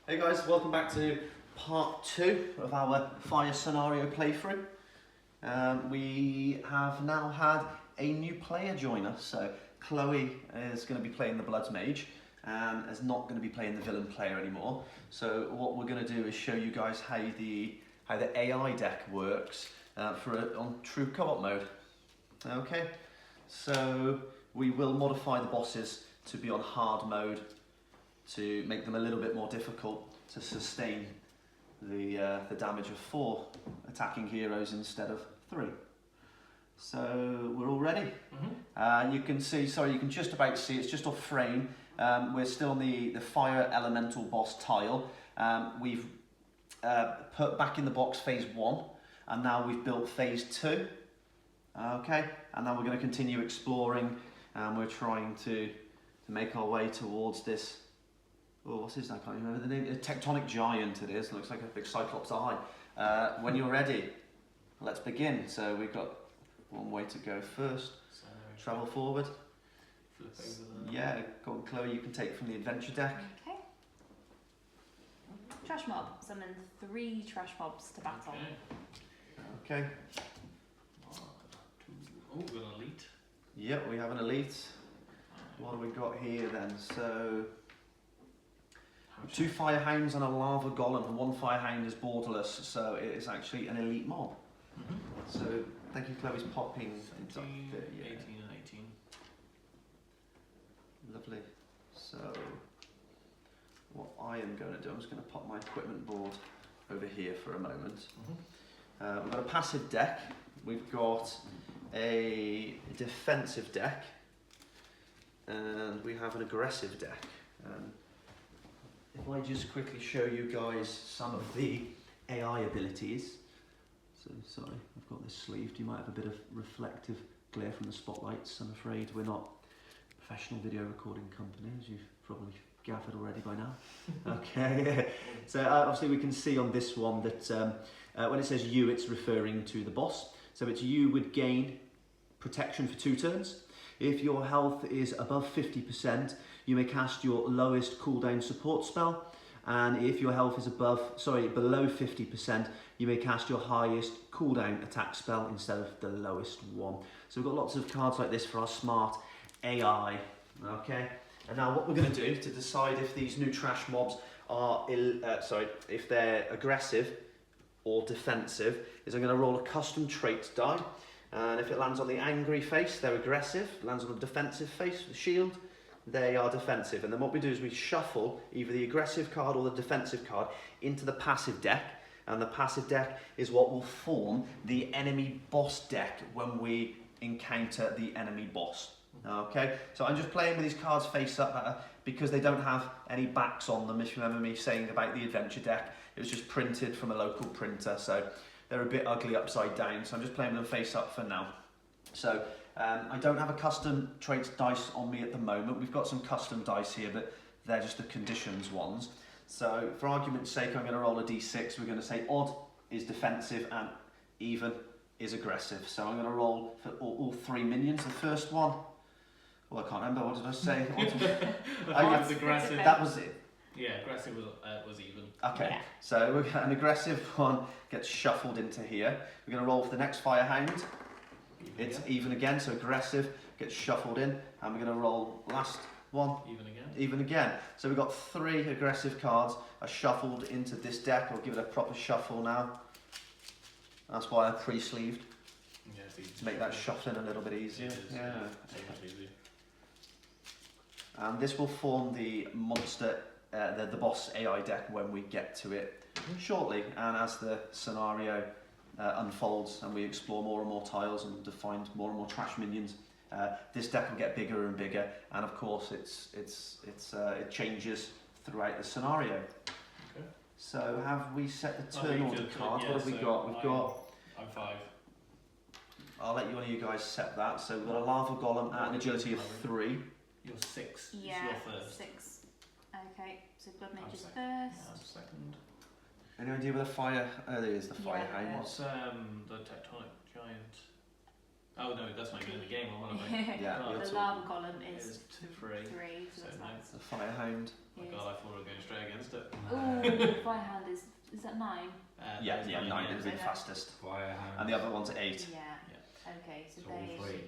Hey guys, welcome back to part 2 of our fire scenario playthrough. We have now had a new player join us. So Chloe is going to be playing the Bloods Mage and is not going to be playing the villain player anymore. So what we're going to do is show you guys how the AI deck works on true co-op mode. Okay, so we will modify the bosses to be on hard mode to make them a little bit more difficult to sustain the damage of 4 attacking heroes instead of 3. So we're all ready. You can see, you can just about see, it's just off frame. We're still on the fire elemental boss tile. We've put back in the box phase 1 and now we've built phase 2. Okay, and now we're going to continue exploring and we're trying to make our way towards this. Oh, what's his name? I can't remember the name. A Tectonic giant it is. Looks like a big Cyclops eye. When you're ready, let's begin. So we've got one way to go first. So travel forward. Flip over there. Yeah, go on, Chloe. You can take from the adventure deck. Okay. Trash mob. Summon 3 trash mobs to battle. Okay. Oh, we've got an elite. Yep, we have an elite. What have we got here then? So 2 firehounds and a lava golem, and 1 firehound is borderless, so it is actually an elite mob. So thank you, Chloe's popping. 17, 18 and 18. Lovely. So what I am going to do, I'm just going to pop my equipment board over here for a moment. We've got a passive deck, we've got a defensive deck, and we have an aggressive deck. If I just quickly show you guys some of the AI abilities. So sorry, I've got this sleeved. You might have a bit of reflective glare from the spotlights. I'm afraid we're not a professional video recording company, as you've probably gathered already by now. Okay, so obviously we can see on this one that when it says you, it's referring to the boss. So it's you would gain protection for 2 turns. If your health is above 50%, you may cast your lowest cooldown support spell, and if your health is below 50%, you may cast your highest cooldown attack spell instead of the lowest one. So we've got lots of cards like this for our smart AI. Okay, and now what we're going to do to decide if these new trash mobs are if they're aggressive or defensive is I'm going to roll a custom trait die. And if it lands on the angry face, they're aggressive. If it lands on the defensive face, the shield, they are defensive. And then what we do is we shuffle either the aggressive card or the defensive card into the passive deck. And the passive deck is what will form the enemy boss deck when we encounter the enemy boss. Okay, so I'm just playing with these cards face up because they don't have any backs on them. If you remember me saying about the adventure deck, it was just printed from a local printer. So they're a bit ugly upside down, so I'm just playing with them face up for now. So I don't have a custom traits dice on me at the moment. We've got some custom dice here, but they're just the conditions ones. So for argument's sake, I'm going to roll a d6. We're going to say odd is defensive and even is aggressive. So I'm going to roll for all 3 minions. The first one, well, I can't remember, what did I say? Was aggressive. That was it. Yeah, aggressive was even. Okay, Yeah. so we've got an aggressive one gets shuffled into here. We're going to roll for the next firehound. It's even again, so aggressive gets shuffled in, and we're going to roll last one. Even again. So we've got 3 aggressive cards are shuffled into this deck. I'll give it a proper shuffle now. That's why I pre-sleeved to make that shuffling a little bit easier. Yeah. Easy. And this will form the monster. The boss AI deck when we get to it shortly, and as the scenario unfolds and we explore more and more tiles and find more and more trash minions, this deck will get bigger and bigger, and of course it changes throughout the scenario. Okay. So have we set the turn order cards? What have we got? I'm 5. I'll let one of you guys set that. So we've got a lava golem at an agility of 3. You're 6. Yeah, It's your first. 6. Okay, so Blood Mage is first. I'm second. Any idea where the fire? Oh, there is the fire hound. What's the Tectonic giant? Oh no, that's not even in the game. Or what am I? Yeah, Oh, you're The talking. lava golem is Is 3. 3, so So that's no. nice. The Firehound. Oh my god, I thought we were going straight against it. Ooh, Firehand is that 9? Yeah, there's 9 yeah. is the Okay. fastest. Firehound. And the other one's 8. Yeah. Okay, so It's all they. 3.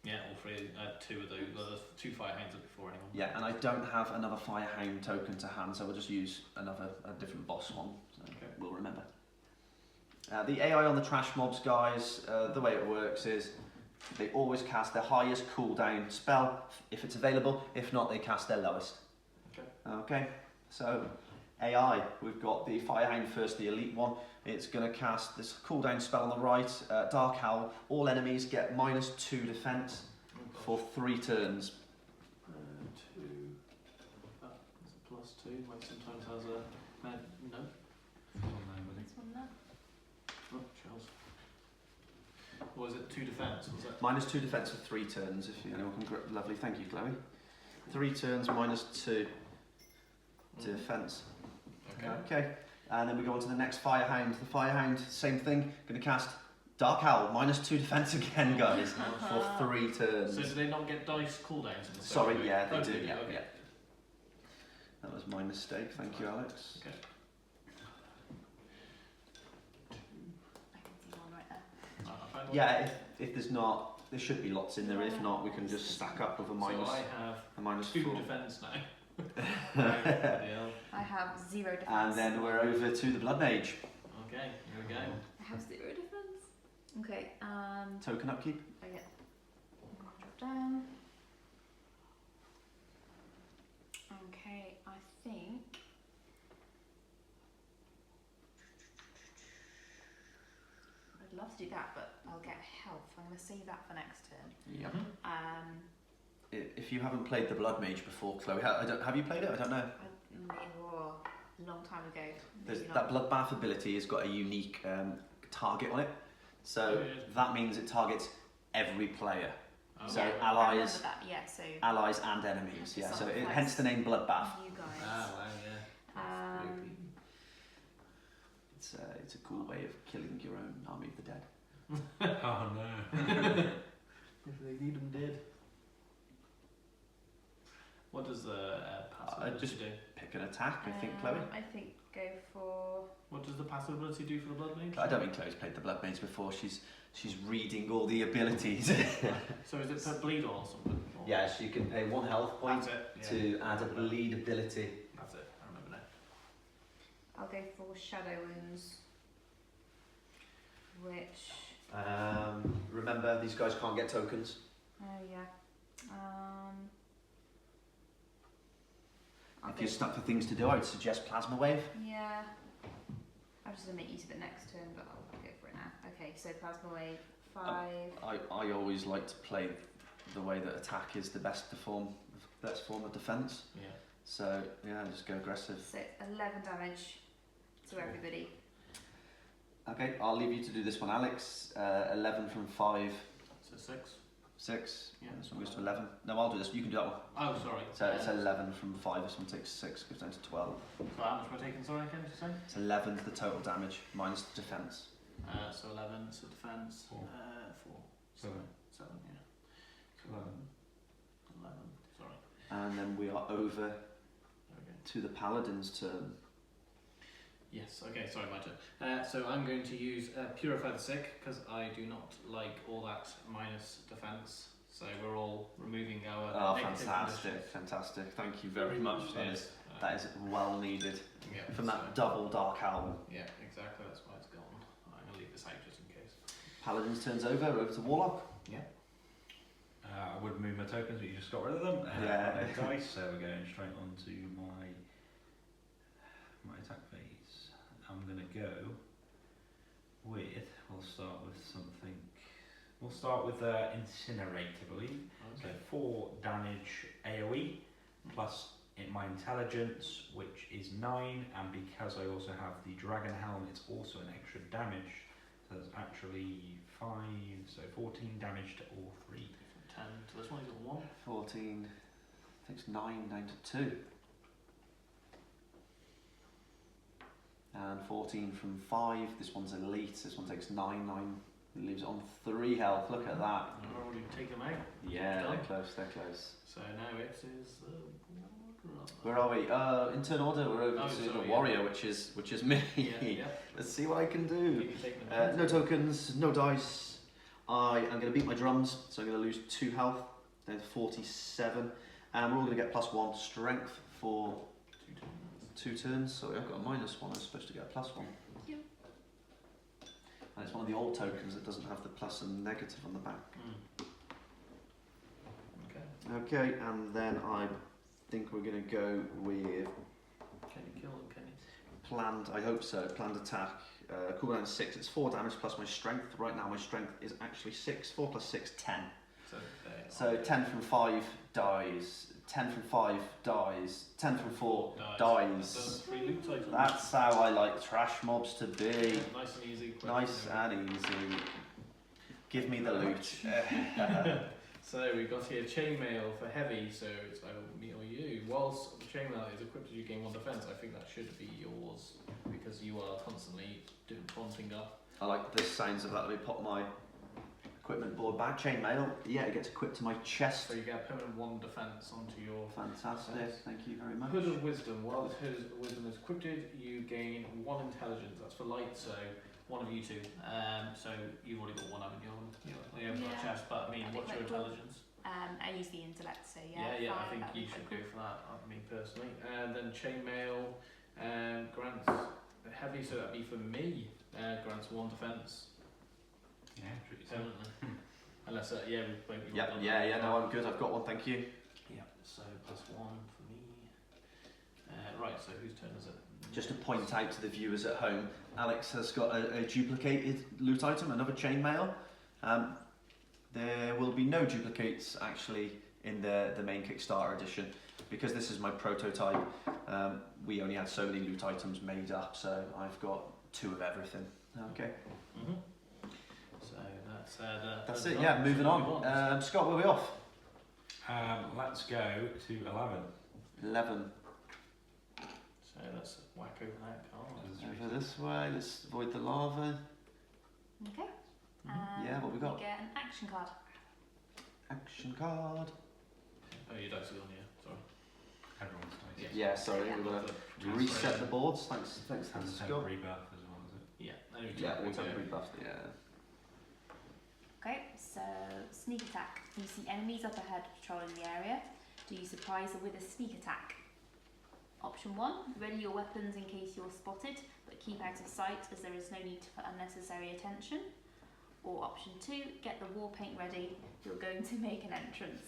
Yeah, all 3. 2 of those. Well, there's 2 Firehounds up before anyone. Yeah, and I don't have another Firehound token to hand, so we'll just use a different boss one. So Okay. we'll remember. The AI on the trash mobs, guys, the way it works is they always cast their highest cooldown spell if it's available. If not, they cast their lowest. Okay. Okay, so AI, we've got the Firehound first, the elite one. It's going to cast this cooldown spell on the right, Dark Howl. All enemies get -2 defense for 3 turns. 2. It's a +2. Like sometimes has a. No. This one there. Oh, shells. Or is it 2 defense? Was that? -2 defense for 3 turns, if anyone can grip. Lovely, thank you, Chloe. 3 turns, -2 defense. Okay. Okay, and then we go on to the next Firehound. The Firehound, same thing, going to cast Dark Howl, -2 defense again, guys, for 3 turns. So do they not get dice cooldowns in the Sorry, second yeah, game? they Oh, do, yeah, okay. yeah. That was my mistake, thank you, Alex. Okay. I can see one right there. I found one. Yeah, if there's not, there should be lots in there. If not, we can just stack up with a So I have a minus 2 4. defense now. Bloody hell. I have 0 defense. And then we're over to the Blood Mage. Okay, here we go. I have 0 defense. Okay, Token upkeep. I get. Drop down. Okay, I think. I'd love to do that, but I'll get health. I'm going to save that for next turn. Yep. Um, If you haven't played the Blood Mage before, Chloe, have you played it? I don't know. a long time ago. There's, maybe that not. Bloodbath ability has got a unique target on it. So Oh, yeah. that means it targets every player. Okay. So I allies, remember that. Yeah. So allies and enemies. Yeah. So Something like hence the name Bloodbath. you guys. Ah, wow, yeah. Um, It's a cool way of killing your own army of the dead. Oh no. If they need them dead. What does the passive ability just- do? Pick an attack, I think, Chloe. I think go for. What does the passive ability do for the blood mage? I don't think Chloe's played the Blood Mage before. She's reading all the abilities. So is it per bleed or something? Or- Yes, you can pay 1 health point That's it. Yeah. to add a bleed ability. That's it. I remember now. I'll go for shadow wounds, which. Remember, these guys can't get tokens. Oh yeah. I'll If go you're stuck for things to do, I would suggest Plasma Wave. Yeah. I'm just gonna make use of it next turn, but I'll go for it now. Okay, so plasma wave 5. I always like to play the way that attack is the best form of defence. Yeah. So yeah, just go aggressive. So 11 damage to everybody. Okay, I'll leave you to do this one, Alex. 11 from 5, So 6. 6. Yeah. This one goes to 11. No, I'll do this. You can do that one. Oh, sorry. So it's 11 from 5. This one takes 6, goes down to 12. So how much am I taking? Sorry, again, did you say? It's 11 the total damage minus the defence. So 11. So defense. 4. 4. 7. 7. Yeah. So 11. 11. Sorry. And then we are over Okay. to the Paladin's turn. Yes, okay, sorry, my turn. So I'm going to use Purify the Sick because I do not like all that minus defense. So we're all removing our Oh, negative fantastic, conditions. fantastic. Thank you very much. Yes, That is well needed. yeah, From so- that double Dark Owl. Yeah, exactly, that's why it's gone. I'm going to leave this out just in case. Paladin's turns over to Warlock. I would move my tokens, but you just got rid of them. Yeah. No dice, so we're going straight on to my attack phase. I'm going to go with, we'll start with Incinerate, I believe. So 4 damage AoE, plus my intelligence, which is 9, and because I also have the Dragon Helm, it's also an extra damage. So that's actually 5, so 14 damage to all 3. 10 to this one, he's got 1. 14 takes 9 down to 2. And 14 from 5. This one's elite. This one takes 9 Leaves it on 3 health. Look at that. I've already taken them out. Yeah, Done. they're close. They're close. So now it is the Where are we? In turn order, we're over to the sorry, warrior, which is me. Yeah. Let's see what I can do. Keep taking them out. No tokens, no dice. I am going to beat my drums, so I'm going to lose 2 health, then 47, and we're all going to get +1 strength for 2 turns. So I've got a -1. I was supposed to get a +1. Yep. And it's one of the old tokens that doesn't have the plus and negative on the back. Okay. Okay, and then I think we're going to go with Can you kill them? Can you? planned. I hope so. Planned attack. Cooldown 6. It's 4 damage plus my strength. Right now my strength is actually 6. 4 plus 6, 10. So 10 from 5 dies. 10 from 5 dies. 10 from 4 dies. 3 loot items. That's how I like trash mobs to be. Nice and easy. Nice and easy. Give me the loot. So we've got here chainmail for heavy, so it's either me or you. Whilst the chainmail is equipped as you gain 1 defense, I think that should be yours because you are constantly fronting up. I like the sounds of that. Let me pop my equipment board back. Chainmail. Yeah, it gets equipped to my chest. So you get a permanent 1 defense onto your Fantastic. Thank you very much. Hood of Wisdom. While this Hood of Wisdom is equipped, you gain 1 intelligence. That's for light, so one of you two. So you've already got 1 haven't you? Your chest, but I mean, That'd be what's your quite cool. intelligence? I use the intellect, so yeah. Yeah, I 5, think that'd you be should quite go for that. Me personally. And then chainmail grants heavy, so that'd be for me. Grants 1 defense Yeah, pretty permanently. Unless yeah, we've both. Yeah. No, I'm good. I've got 1. Thank you. Yeah. So +1 for me. Right. So whose turn is it? Just to point out to the viewers at home, Alex has got a duplicated loot item, another chainmail. There will be no duplicates actually in the main Kickstarter edition because this is my prototype. We only had so many loot items made up, so I've got 2 of everything. Okay. So That's it. Yeah, moving on. Scott, where are we off? Let's go to 11. 11. So let's whack over that card. Over this way. Let's avoid the lava. Okay. Yeah, what we got? You get an action card. Action card. Oh, your dice are on here. Sorry. Everyone's nice. Yeah, sorry. We're gonna reset the boards. Thanks, And the Scott. temporary buff as well, is it? Yeah. Yeah, we'll temporary buffed. Yeah. Okay, so sneak attack. You see enemies up ahead patrolling the area. Do you surprise them with a sneak attack? Option 1, ready your weapons in case you're spotted, but keep out of sight as there is no need for unnecessary attention. Or option 2, get the war paint ready, you're going to make an entrance.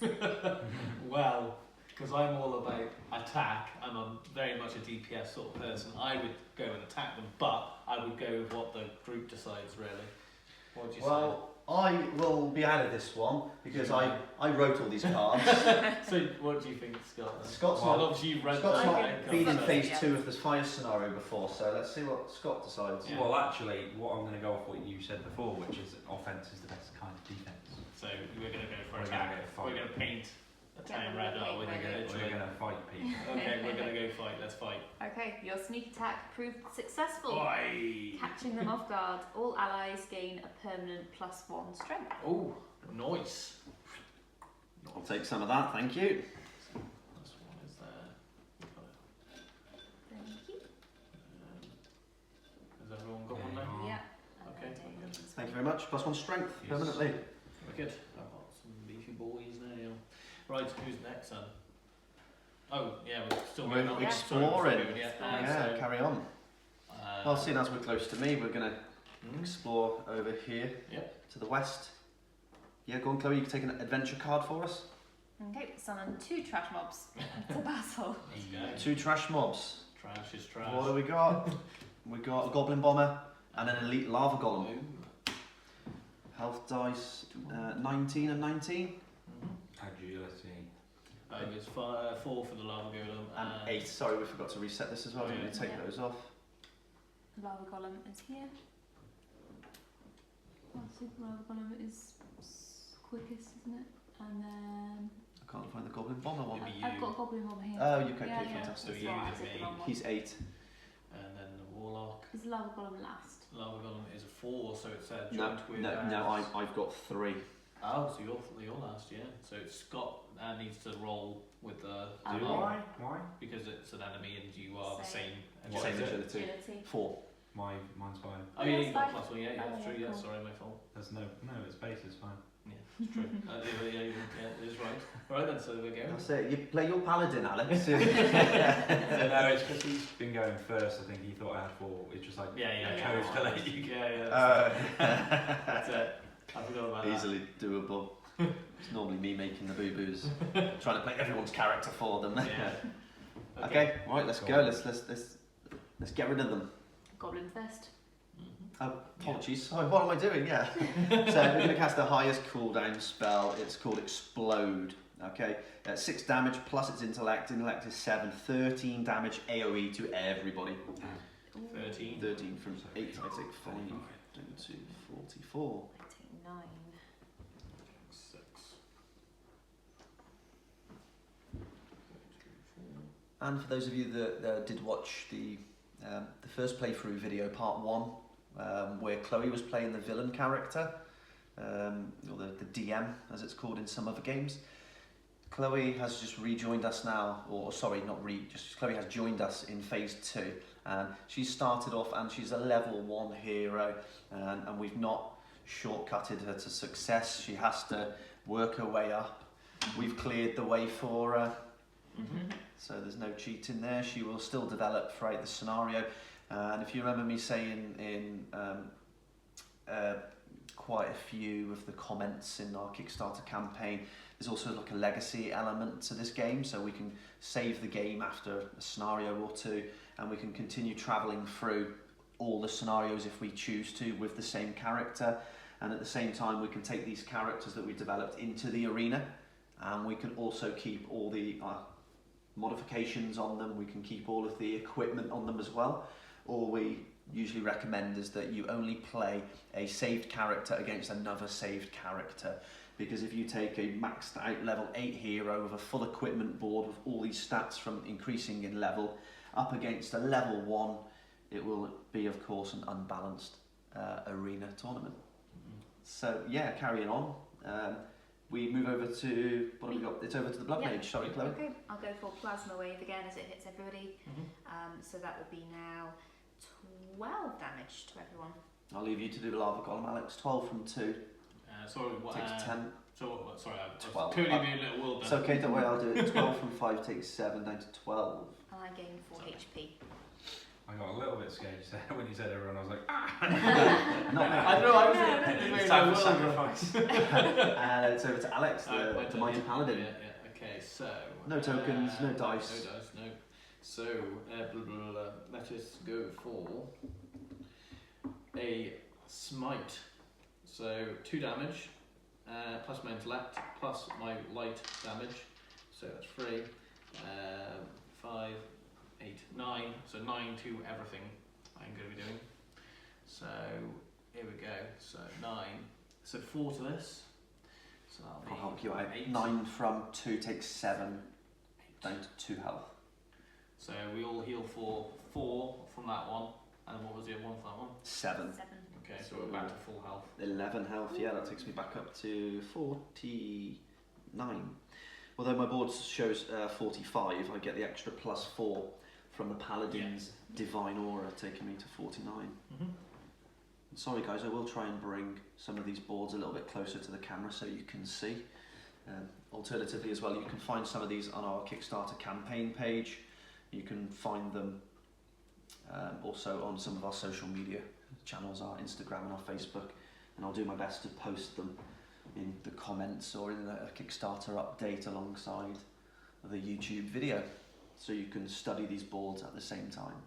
Well, because I'm all about attack, and I'm very much a DPS sort of person, I would go and attack them, but I would go with what the group decides really. What would you Well, I will be out of this one because I wrote all these cards. say? So what do you think, Scott? Then? Scott's Well, not- obviously you've read Scott's the not game, been in so- phase 2 of this fire scenario before, so let's see what Scott decides. Yeah. Well, actually, what I'm going to go off what you said before, which is that offense is the best kind of defense. So we're going to go for We're attack. gonna go fight. We're going to paint a Get town the red, war are we? paint ready. We're going to fight people. Okay, we're going to go fight. Let's fight. Okay, your sneak attack proved successful. Oi! Catching them off guard, all allies gain a permanent +1 strength. Oh, nice. I'll take some of that, thank you. This one is there. We've got it. Thank you. Has everyone got one now? Yeah. Okay, Thank you very much. +1 strength, Yes. permanently. Wicked. I've got some beefy boys now. Right, who's next then? Oh, yeah, we're still We're going on. exploring. Sorry, yeah. Yeah, carry on. Well, seeing as we're close to me, we're going to hmm? explore over here to the west. Yeah, go on, Chloe, you can take an adventure card for us. Okay, summon 2 trash mobs to battle. Let's go. 2 trash mobs. Trash is trash. What do we got? We got a goblin bomber and an elite lava golem. Ooh. Health dice 19 and 19 Agility. It's 4 for the lava golem and 8. Sorry, we forgot to reset this as well. Didn't we take Yeah. those off? Lava golem is here. Lava golem is quickest, isn't it? And then I can't find the goblin bomber one. Maybe I've you. got a goblin bomber here. Oh, you can. Yeah, Okay, yeah. fantastic. So you Right, I and took the me. wrong one. He's 8. And then the warlock. Is Lava Golem last? Lava Golem is a 4, so it's No, joint with. I've got 3. Oh, so you're last, yeah. So Scott needs to roll with the. Oh, Do well. I? Why? Because it's an enemy and you are the same. What Same is it? agility. Agility. 4. Mine's 5. Oh, yeah, That's you got fine. +1, yeah, Oh, that's yeah, true, yeah, cool. sorry, my fault. There's no, it's base, it's fine. Yeah, it's true. Yeah, it is right. Alright then, so there we go. That's it. You play your paladin, Alex. So no, it's because he's been going first. I think he thought I had 4. It's just like Yeah. I chose to let you go. Yeah. That's it. I forgot about that. Easily doable. It's normally me making the boo-boos, trying to play everyone's character for them. Yeah. Okay, right, let's Go go. on. Let's get rid of them. Goblin first. Mhm. Apologies. Sorry, what am I doing? Yeah. So we're going to cast the highest cooldown spell. It's called Explode. Okay. 6 damage plus its intellect. Intellect is 7. 13 damage AOE to everybody. 13. 13 from 8. I take 5 down to 44. I take 9. 6. And for those of you that did watch the first playthrough video, part 1, where Chloe was playing the villain character, or the DM as it's called in some other games, Chloe has just rejoined us now, or sorry, Chloe has joined us in phase 2, and she started off and she's a level 1 hero, and we've not shortcutted her to success. She has to work her way up. We've cleared the way for her. So there's no cheating there. She will still develop throughout the scenario. And if you remember me saying in quite a few of the comments in our Kickstarter campaign, there's also like a legacy element to this game. So we can save the game after a scenario or 2, and we can continue travelling through all the scenarios if we choose to with the same character. And at the same time, we can take these characters that we developed into the arena, and we can also keep all the modifications on them. We can keep all of the equipment on them as well. All we usually recommend is that you only play a saved character against another saved character, because if you take a maxed out level 8 hero with a full equipment board with all these stats from increasing in level up against a level 1, it will be of course an unbalanced arena tournament. So yeah, carrying on. We move over to, what have we got? It's over to the Blood Mage, sorry Chloe. Okay, I'll go for Plasma Wave again as it hits everybody. Mhm. So that will be now 12 damage to everyone. I'll leave you to do the Lava Golem, Alex. 12 from 2, Sorry, what? takes 10. So what? Sorry, I was 12. totally being a little world It's then. okay, don't worry, I'll do it. 12 from 5 takes 7 down to 12. And I gain 4 Sorry. HP. I got a little bit scared when you said everyone. I was like, Not I don't know, I was No, thinking it's very time for well. sacrifice. And it's over to Alex, My the turn, Mighty yeah. Paladin. Yeah, okay, so. No tokens, no dice. No dice, no. So, blah, blah, blah. Let us go for a smite. So, 2 damage, plus my intellect, plus my light damage. So that's 3, 5, 8, 9. So 9 to everything I'm going to be doing. So, here we go. So 9. So 4 to this. So that'll be I'll help you out. 8. 9 from 2 takes 7 down to 2 health. So we all heal for 4 from that one. And what was the other one for that one? 7. 7. Okay, so we're back to full health. 11 health, yeah, that takes me back up to 49. Although my board shows 45, I get the extra +4 from the Paladin's Divine Aura, taking me to 49. Mm-hmm. Sorry guys, I will try and bring some of these boards a little bit closer to the camera so you can see. Alternatively as well, you can find some of these on our Kickstarter campaign page. You can find them also on some of our social media channels, our Instagram and our Facebook, and I'll do my best to post them in the comments or in a Kickstarter update alongside the YouTube video, so you can study these boards at the same time.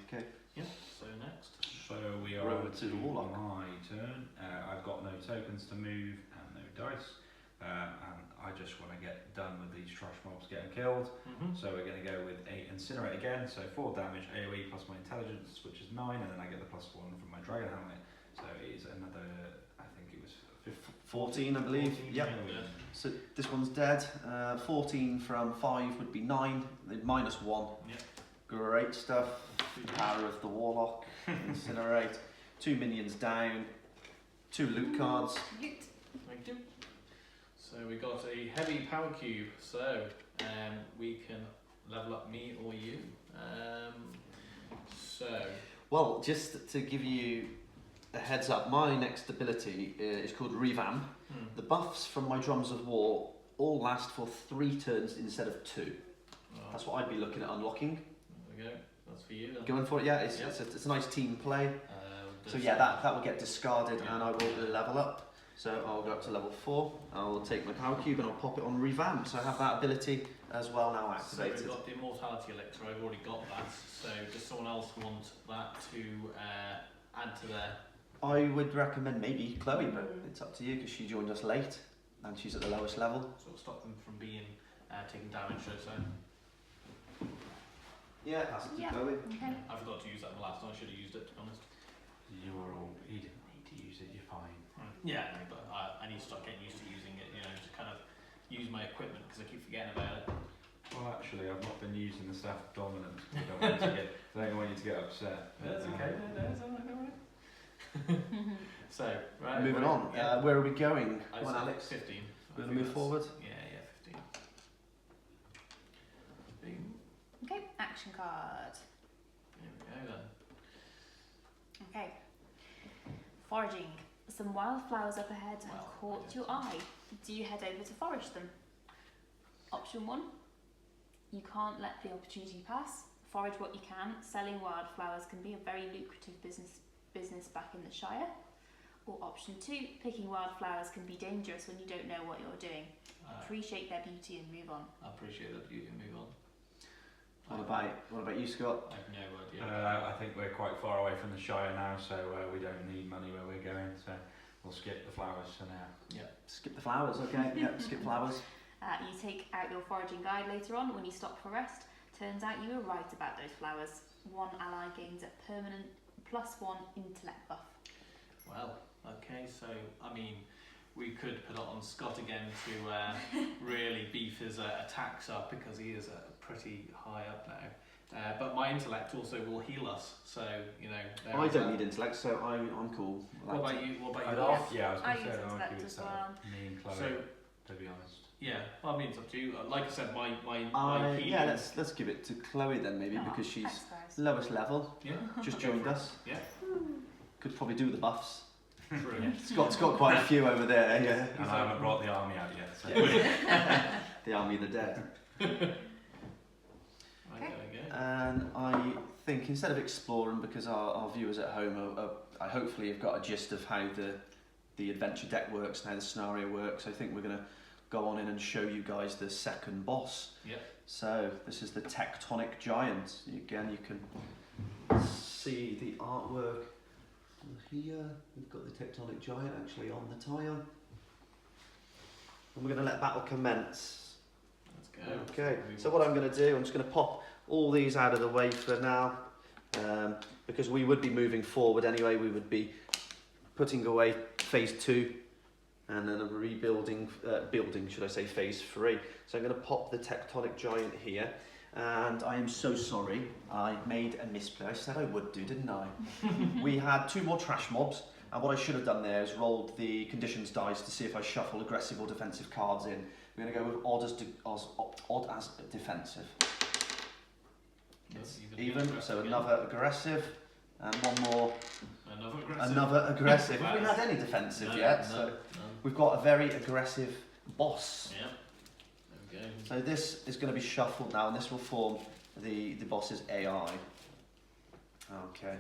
Okay. Yeah, so next. So we are We're over over to the Warlock. my turn. I've got no tokens to move and no dice, and I just want to get done with these trash mobs getting killed. Mm-hmm. So we're going to go with a Incinerate again. So 4 damage AOE plus my intelligence, which is 9, and then I get the +1 from my dragon helmet. So it is another, I think it was 14, I believe. 14, Yep. yeah. So this one's dead. 14 from 5 would be 9, -1. Yep. Great stuff. Power of the Warlock. Incinerate. 2 minions down. 2 loot cards. Loot. Thank you. So we got a heavy power cube. So we can level up me or you. Well, just to give you a heads up, my next ability is called Revamp. The buffs from my Drums of War all last for 3 turns instead of 2. Oh, That's what I'd be looking at unlocking. there we go. That's for you then. Going for it, yeah. It's, Yep. it's a nice team play. So Does- yeah, that will get discarded Yeah. and I will level up. So I'll go up to level 4. I'll take my power cube and I'll pop it on Revamp. So I have that ability as well now So activated. we've got the Immortality Elixir, I've already got that. So does someone else want that to add to their... I would recommend maybe Chloe, but it's up to you because she joined us late and she's at the lowest level. sort of stop them from being taking damage, so Yeah, that's up to Yeah. Chloe. Okay. I forgot to use that the last time, I should have used it to be honest. You didn't need to use it, you're fine. Yeah, no, but I need to start getting used to using it, you know, to kind of use my equipment because I keep forgetting about it. Well, actually, I've not been using the staff dominant. I don't want you to get upset. That's okay, no, it's alright, don't worry. So, right. Moving we're- on. Yeah. Where are we going? I Come on, said Alex. 15. We're going to move forward. Yeah, 15. Boom. Okay, action card. There we go then. Okay. Foraging. Some wildflowers up ahead have Well, caught yes. your eye. Do you head over to forage them? Option 1. You can't let the opportunity pass. Forage what you can. Selling wildflowers can be a very lucrative business back in the Shire. Or option 2. Picking wildflowers can be dangerous when you don't know what you're doing. Appreciate their beauty and move on. I appreciate that you can move on. What about you, Scott? I have no idea. I think we're quite far away from the Shire now, so we don't need money where we're going, so we'll skip the flowers for now. Skip the flowers, okay? Yep, skip flowers. You take out your foraging guide later on when you stop for rest. Turns out you were right about those flowers. One ally gains a permanent +1 intellect buff. Well, okay, so, I mean, we could put it on Scott again to really beef his attacks up because he is pretty high up now. But my intellect also will heal us, so, you know... I don't need intellect, so I'm cool. What about you? What I about yeah, I was I going to use say, I'll intellect give it as to well. me and Chloe, So, to be honest. yeah, well, I mean, it's up to you. Like I said, my healing... Yeah, let's give it to Chloe then maybe because she's Thanks, guys. lowest level. Yeah, Just joined us. Yeah. Could probably do the buffs. true. Scott's got quite a few over there. Yeah. And I haven't brought the army out yet, so... The army of the dead. Okay. And I think instead of exploring, because our viewers at home I hopefully have got a gist of how the adventure deck works and how the scenario works, I think we're going to go on in and show you guys the second boss. Yep. So this is the Tectonic Giant. Again, you can see the artwork here. We've got the Tectonic Giant actually on the tile. And we're going to let battle commence. Let's go. Okay, so what I'm going to do, I'm just going to pop all these out of the way for now, because we would be moving forward anyway. We would be putting away phase 2 and then a rebuilding, phase 3. So I'm going to pop the Tectonic Giant here, and I am so sorry, I made a misplay. I said I would do, didn't I? We had 2 more trash mobs, and what I should have done there is rolled the conditions dice to see if I shuffle aggressive or defensive cards in. We're going to go with odd as defensive. It's even, so another aggressive, and one more, another aggressive. Have we had any defensive yet? So we've got a very aggressive boss. Yeah. There we go. So this is going to be shuffled now, and this will form the boss's AI. Okay.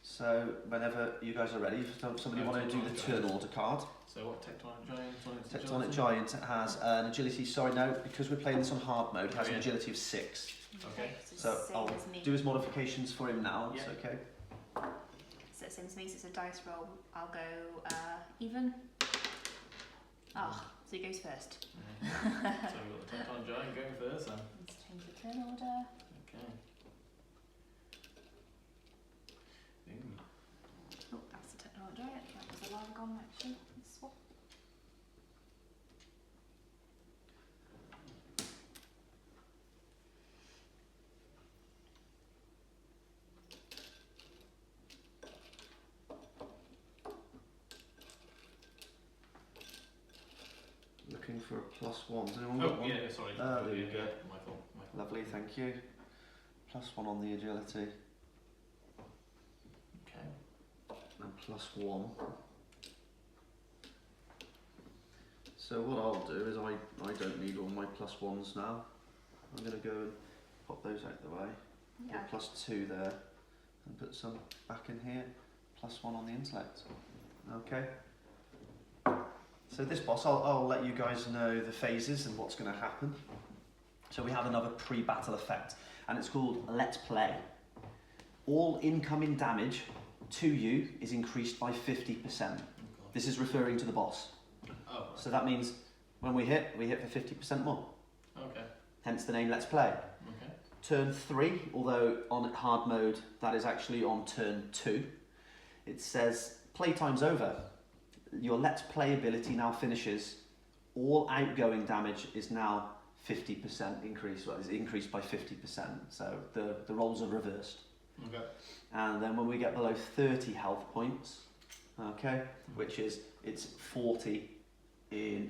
So whenever you guys are ready, somebody want to do the turn order card. So what Tectonic Giant? Tectonic Giant has an agility, because we're playing this on hard mode, it has an Yeah. agility of 6. Okay. So same I'll as me. do his modifications for him now, Yeah. it's okay. So same as me, so it's a dice roll. I'll go even. So he goes first. So we've got the Tectonic Giant going first then. Let's change the turn order. Okay. Boom. Oh, that's the Tectonic Giant. That was a long gone actually. Let's swap. for a +1. Has anyone Oh, got one? yeah, sorry. Ah, there you yeah, go. yeah, my fault. Lovely, thank you. +1 on the agility Okay. and +1. So what I'll do is I don't need all my +1s now. I'm going to go and pop those out of the way. Yeah. Put +2 there and put some back in here. +1 on the intellect. Okay. So this boss, I'll let you guys know the phases and what's going to happen. So we have another pre-battle effect, and it's called Let's Play. All incoming damage to you is increased by 50%. This is referring to the boss. Oh, right. So that means when we hit for 50% more. Okay. Hence the name Let's Play. Okay. Turn 3, although on hard mode, that is actually on turn 2. It says, playtime's over. Your Let's Play ability now finishes. All outgoing damage is now 50% increased. Well, it's increased by 50%. So the rolls are reversed. Okay. And then when we get below 30 health points, okay, which is, it's 40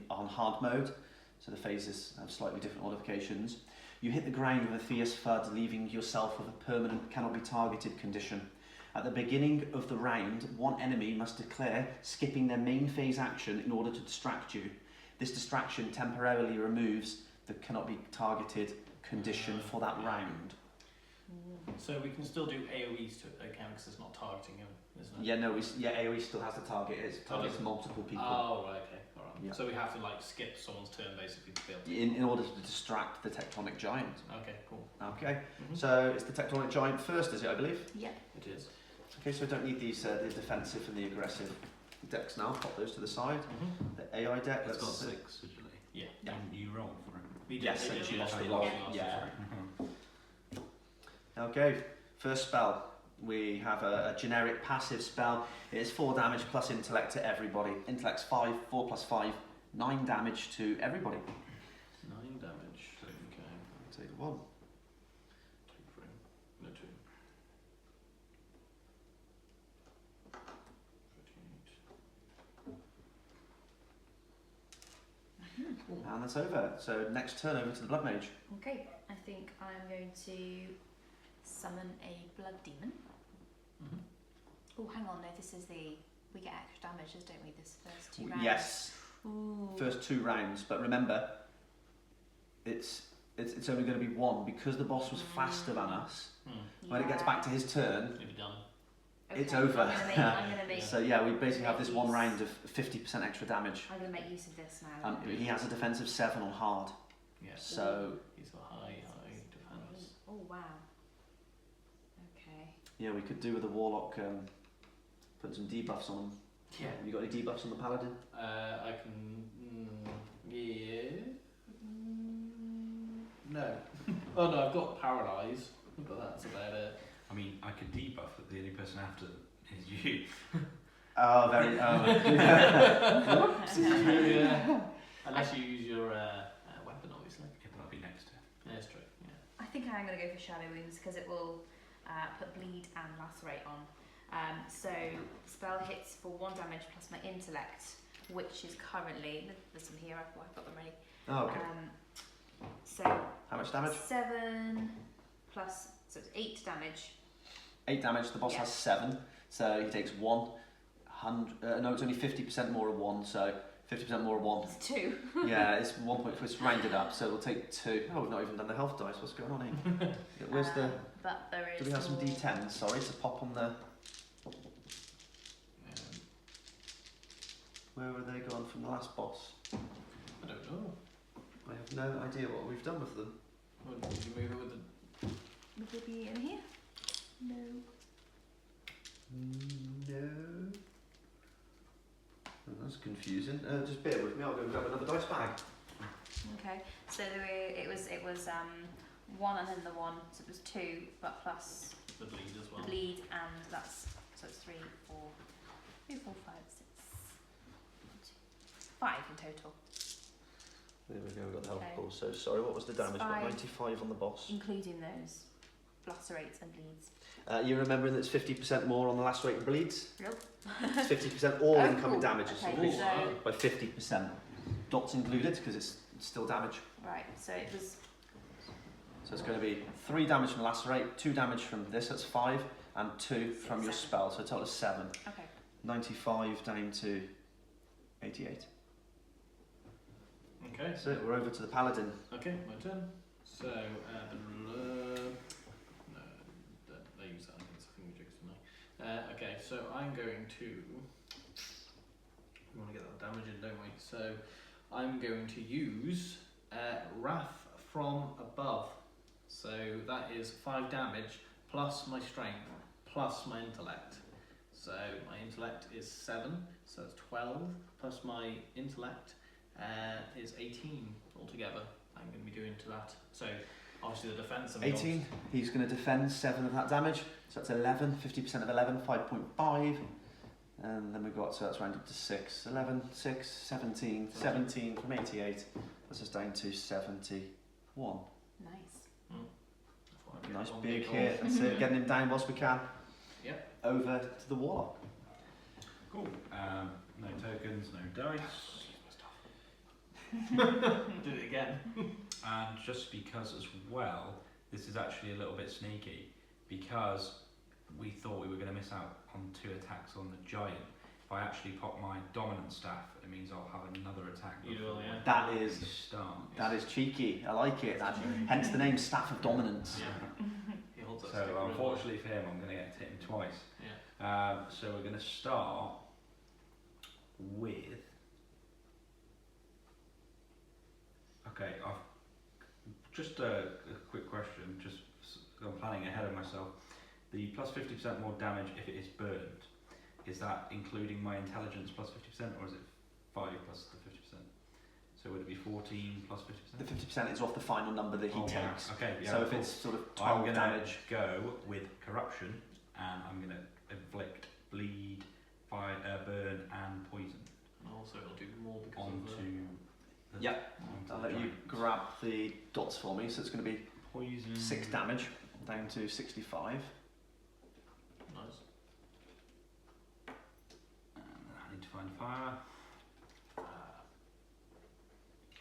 on hard mode, so the phases have slightly different modifications. You hit the ground with a fierce thud, leaving yourself with a permanent cannot be targeted condition. At the beginning of the round, one enemy must declare skipping their main phase action in order to distract you. This distraction temporarily removes the cannot be targeted condition for that round. So we can still do AoEs to it, okay, because it's not targeting him, isn't it? Yeah, no, AoE still has to target. It targets multiple people. Oh, right, okay, alright. Yeah. So we have to like skip someone's turn basically to be able to... In order to distract the Tectonic Giant. Okay, cool. Okay, so it's the Tectonic Giant first, is it, I believe? Yep. It is. Okay, so I don't need these the defensive and the aggressive decks now. Pop those to the side. The AI deck. It's got let's 6 usually. Yeah. Yeah. And you roll for it. We did, Yes, we and did you lost the last roll. week, Yeah. sorry. Okay, first spell. We have a generic passive spell. It is 4 damage plus intellect to everybody. Intellect's 5, 4 plus 5, 9 damage to everybody. 9 damage, okay. Take 1. 2, 3, no 2. 38. And that's over. So next turn over to the Blood Mage. Okay, I think I'm going to summon a blood demon. Oh, hang on, no, this is we get extra damage, don't we, this first 2 rounds? Yes. Ooh. First 2 rounds, but remember, it's only going to be 1 because the boss was faster than us. When it gets back to his turn, It'll be done. it's over. I'm gonna make So yeah, we basically have this 1 round of 50% extra damage. I'm gonna make use of this now. He has a defensive 7 on hard, Yeah. so He's got high defense. Oh wow. Okay. yeah, we could do with the Warlock putting some debuffs on him. Yeah. Have you got any debuffs on the Paladin? I can. Yeah. No. Oh no, I've got paralyze, but that's about it. I mean, I could debuff, but the only person after is you. Oh, very. Yeah. Unless you use your weapon, obviously. Yeah, but I'll be next to it. Yeah, that's true. Yeah. I think I'm gonna go for Shadow Wounds because it will put bleed and lacerate on. So spell hits for 1 damage plus my intellect, which is currently there's some here. I've got them ready. Oh, okay. So How much damage? 7 plus, so it's 8 damage. 8 damage. The boss has 7, so he takes 100. No, it's only 50% more of 1, so 50% more of 1. It's 2. Yeah, it's 1 point. It's rounded up, so we'll take 2. Oh, we've not even done the health dice. What's going on here? Where's the? But there is. Do we have some more. D10s? Sorry, to pop on the. Where were they gone from the last boss? I don't know. I have no idea what we've done with them. Did you move it with the? Would they be in here? No. No. Oh, that's confusing. Just bear with me. I'll go grab another dice bag. Okay. So it was 1 and then the 1, so it was 2, but plus The bleed as well. the bleed, and that's so it's 3, 4, 5, 6, 5 in total, There we go. We've got the health Okay. pool. So sorry. What was the damage? Got 5. 95 on the boss. including those lacerates and bleeds. You remembering that it's 50% more on the lacerate and bleeds? Nope. It's 50% all Oh, incoming cool. damage is Okay, increased so by 50%. dots included because it's still damage. Right, so it was So it's going to be 3 damage from lacerate, 2 damage from this, that's 5, and 2 from your 7. spell, so a total of 7. okay. 95 down to 88. Okay. So we're over to the paladin. Okay, my turn. So, no, they use that against the thingamajig's, don't they? Okay, so I'm going to. We want to get that damage in, don't we? So, I'm going to use Wrath from Above. So, that is 5 damage plus my strength plus my intellect. So, my intellect is 7, so that's 12, plus my intellect is 18 altogether. I'm going to be doing to that. So obviously the defense. 18, he's going to defend 7 of that damage, so that's 11, 50% of 11, 5.5. And then we've got, so that's rounded to 6, 11, 6, 17, 17 from 88. That's us down to 71. Nice. Nice big hit. That's it, getting him down whilst we can. Yep. Over to the warlock. Cool. No tokens, no dice. Did it again. And just because as well, this is actually a little bit sneaky, because we thought we were going to miss out on 2 attacks on the giant. If I actually pop my dominant staff, it means I'll have another attack. You will, yeah. That is we start. That is cheeky. I like it. That, hence the name Staff of Dominance. Yeah. He holds that stick So really unfortunately for him, I'm going to get to hit him twice. Yeah. So we're going to start with. Okay, just a quick question. Just I'm planning ahead of myself. The plus 50% more damage if it is burned. Is that including my intelligence plus 50%, or is it 5 plus the 50%? So would it be 14 plus 50%? The 50% is off the final number that he takes. Yeah. Okay, yeah. So if cool. it's sort of I'm 12 gonna damage. go with corruption, and I'm going to inflict bleed, fire, burn, and poison And also it'll do more because onto. The, onto I'll the let you giants. grab the dots for me. So it's going to be Poison. 6 damage down to 65. Nice. And then I need to find fire.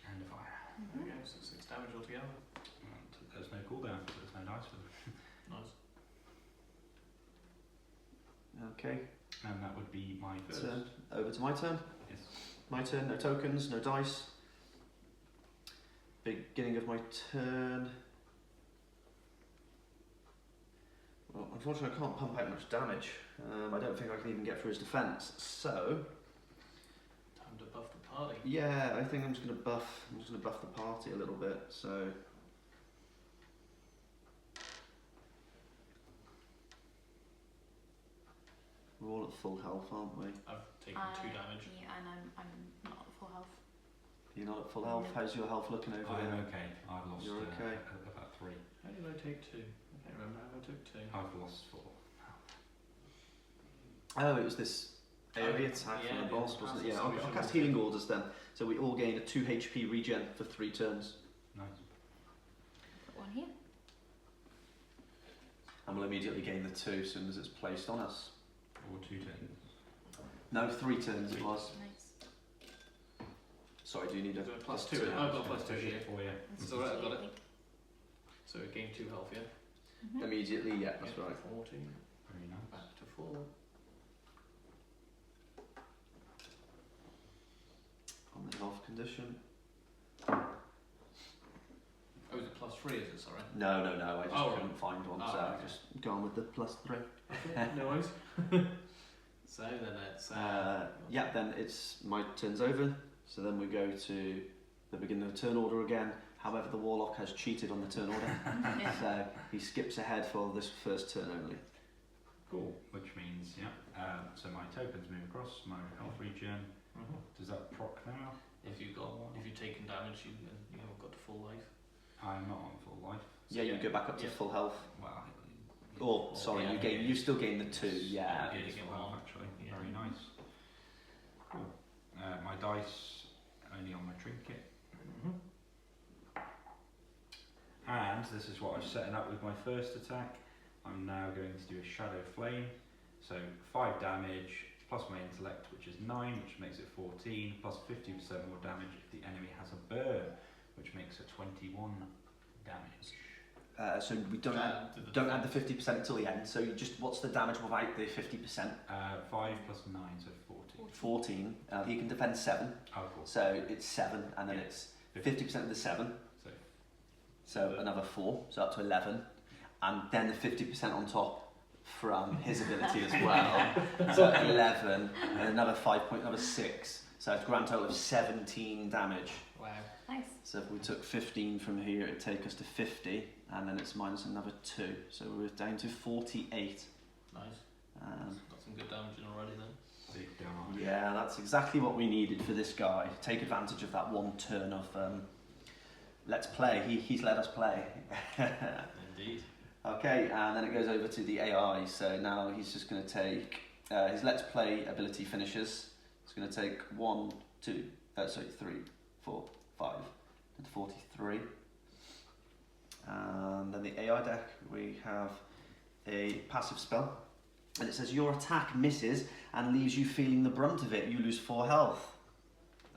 And a fire. There we go, so 6 damage altogether. And there's no cooldown, so there's no dice for them. Nice. Okay. And that would be my first. Turn. Over to my turn. Yes. My turn. No tokens. No dice. Beginning of my turn. Well, unfortunately, I can't pump out much damage. I don't think I can even get through his defense. So, Time to buff the party. yeah, I think I'm just going to buff. I'm just going to buff the party a little bit. So, we're all at full health, aren't we? I've taken 2 damage. Yeah, and I'm not at full health. You're not at full health. Nope. How's your health looking over I'm there? okay. I've lost You're okay. about 3. How did I take 2? I can't remember how I took 2. I've lost 4. Oh, it was this area attack yeah, from the the boss, wasn't it? passive Yeah, I'll solution. cast Healing Orders then. So we all gain a 2 HP regen for 3 turns. Nice. Put one here. And we'll immediately gain the 2 as soon as it's placed on us. Or 2 turns. No, 3 turns it was. Nice. Sorry, do you need a Is it plus plus 2? 2? I've got plus 2 here. For you. It's alright, I've got it. So it gained 2 health, yeah? Mm-hmm. Immediately, yeah, that's Yeah, right. 14. Very nice. Back to 4. On the health condition. Oh, is it plus 3, is it? Sorry. No, I just Oh, couldn't find one, Oh, so okay. I've just gone with the plus 3. Okay, no worries. So then it's. Yeah, then it's my turn's over. So then we go to the beginning of the turn order again. However, the warlock has cheated on the turn order, so he skips ahead for this first turn only. Cool. Which means, yeah. So my tokens move across, my health regen. Does that proc now? If you've taken damage, you haven't got to full life. I'm not on full life. Yeah, you go back up to Yeah. full health. Well, Or sorry, yeah, you still gain the 2. Yeah. Yeah, it is you get full health one. actually. Yeah. Very nice. Cool. My dice only on my trinket. And this is what I'm setting up with my first attack. I'm now going to do a Shadow Flame. So 5 damage plus my intellect, which is 9, which makes it 14, plus 50% more damage if the enemy has a burn, which makes it 21 damage. So we don't add the 50% until the end. So you just, what's the damage without the 50%? 5 plus 9, so 14. 14. He can defend 7. Oh, cool. So it's 7, and then Yeah. it's 50% of the 7. So Another 4, so up to 11. And then the 50% on top from his ability as well. So 11, and another 5 point, another 6. So it's a grand total of 17 damage. Wow. Nice. So if we took 15 from here, it'd take us to 50, and then it's minus another 2. So we're down to 48. Nice. Got some good damage in already then. big damage. Yeah, that's exactly what we needed for this guy. Take advantage of that one turn of let's play. He's let us play. Indeed. Okay, and then it goes over to the AI. So now he's just going to take his let's play ability finishes. It's going to take 1, 2, 3, 4, 5, and 43. And then the AI deck, we have a passive spell, and it says your attack misses and leaves you feeling the brunt of it. You lose 4 health.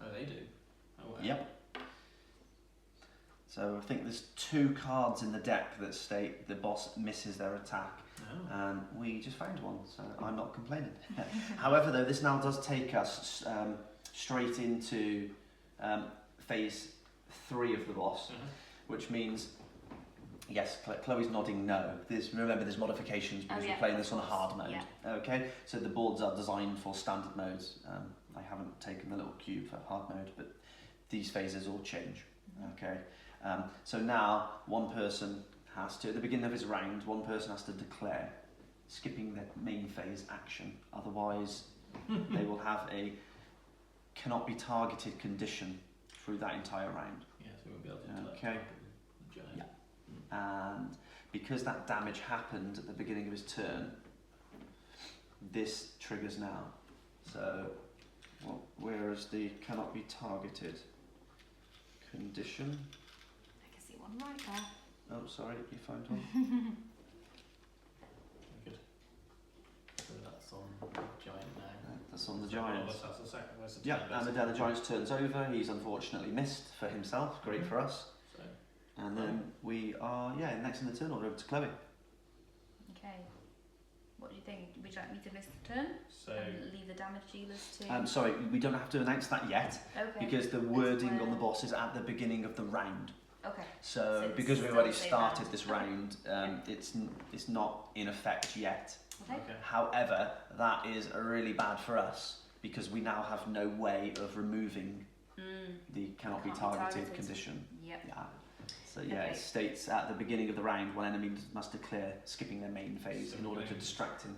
Oh, they do. Oh, wow. Yep. So I think there's 2 cards in the deck that state the boss misses their attack. Oh. And we just found one, so I'm not complaining. However, though, this now does take us straight into phase 3 of the boss, which means, yes, Chloe's nodding no. Remember, there's modifications because we're playing this on hard mode. Yeah. Okay, so the boards are designed for standard modes. I haven't taken the little cube for hard mode, but these phases all change. Okay, so now one person has to, at the beginning of his round, one person has to declare skipping the main phase action. Otherwise, they will have a cannot be targeted condition through that entire round. Yeah, so we won't be able to Okay. the giant. Yeah. And because that damage happened at the beginning of his turn, this triggers now. So, where is the cannot be targeted condition? I can see one right there. Oh, sorry, you found one. Good. So that's on the giant now. That's on the So one of Giants. us has to sacrifice a Yeah, turn, and then the Giants turns over. He's unfortunately missed for himself. Great for us. So, And then we are, next in the turn order over to Chloe. Okay. What do you think? Would you like me to miss the turn so and leave the damage dealers to? Sorry, we don't have to announce that yet Okay. because the wording on the where- boss is at the beginning of the round. Okay. So So it's because we've still already the same started round. this round, it's not in effect yet. Okay. okay. However, that is really bad for us because we now have no way of removing the cannot be targeted condition. Yep. Yeah. So Okay. it states at the beginning of the round one enemy must declare skipping their main phase So in order we're to going- distract him.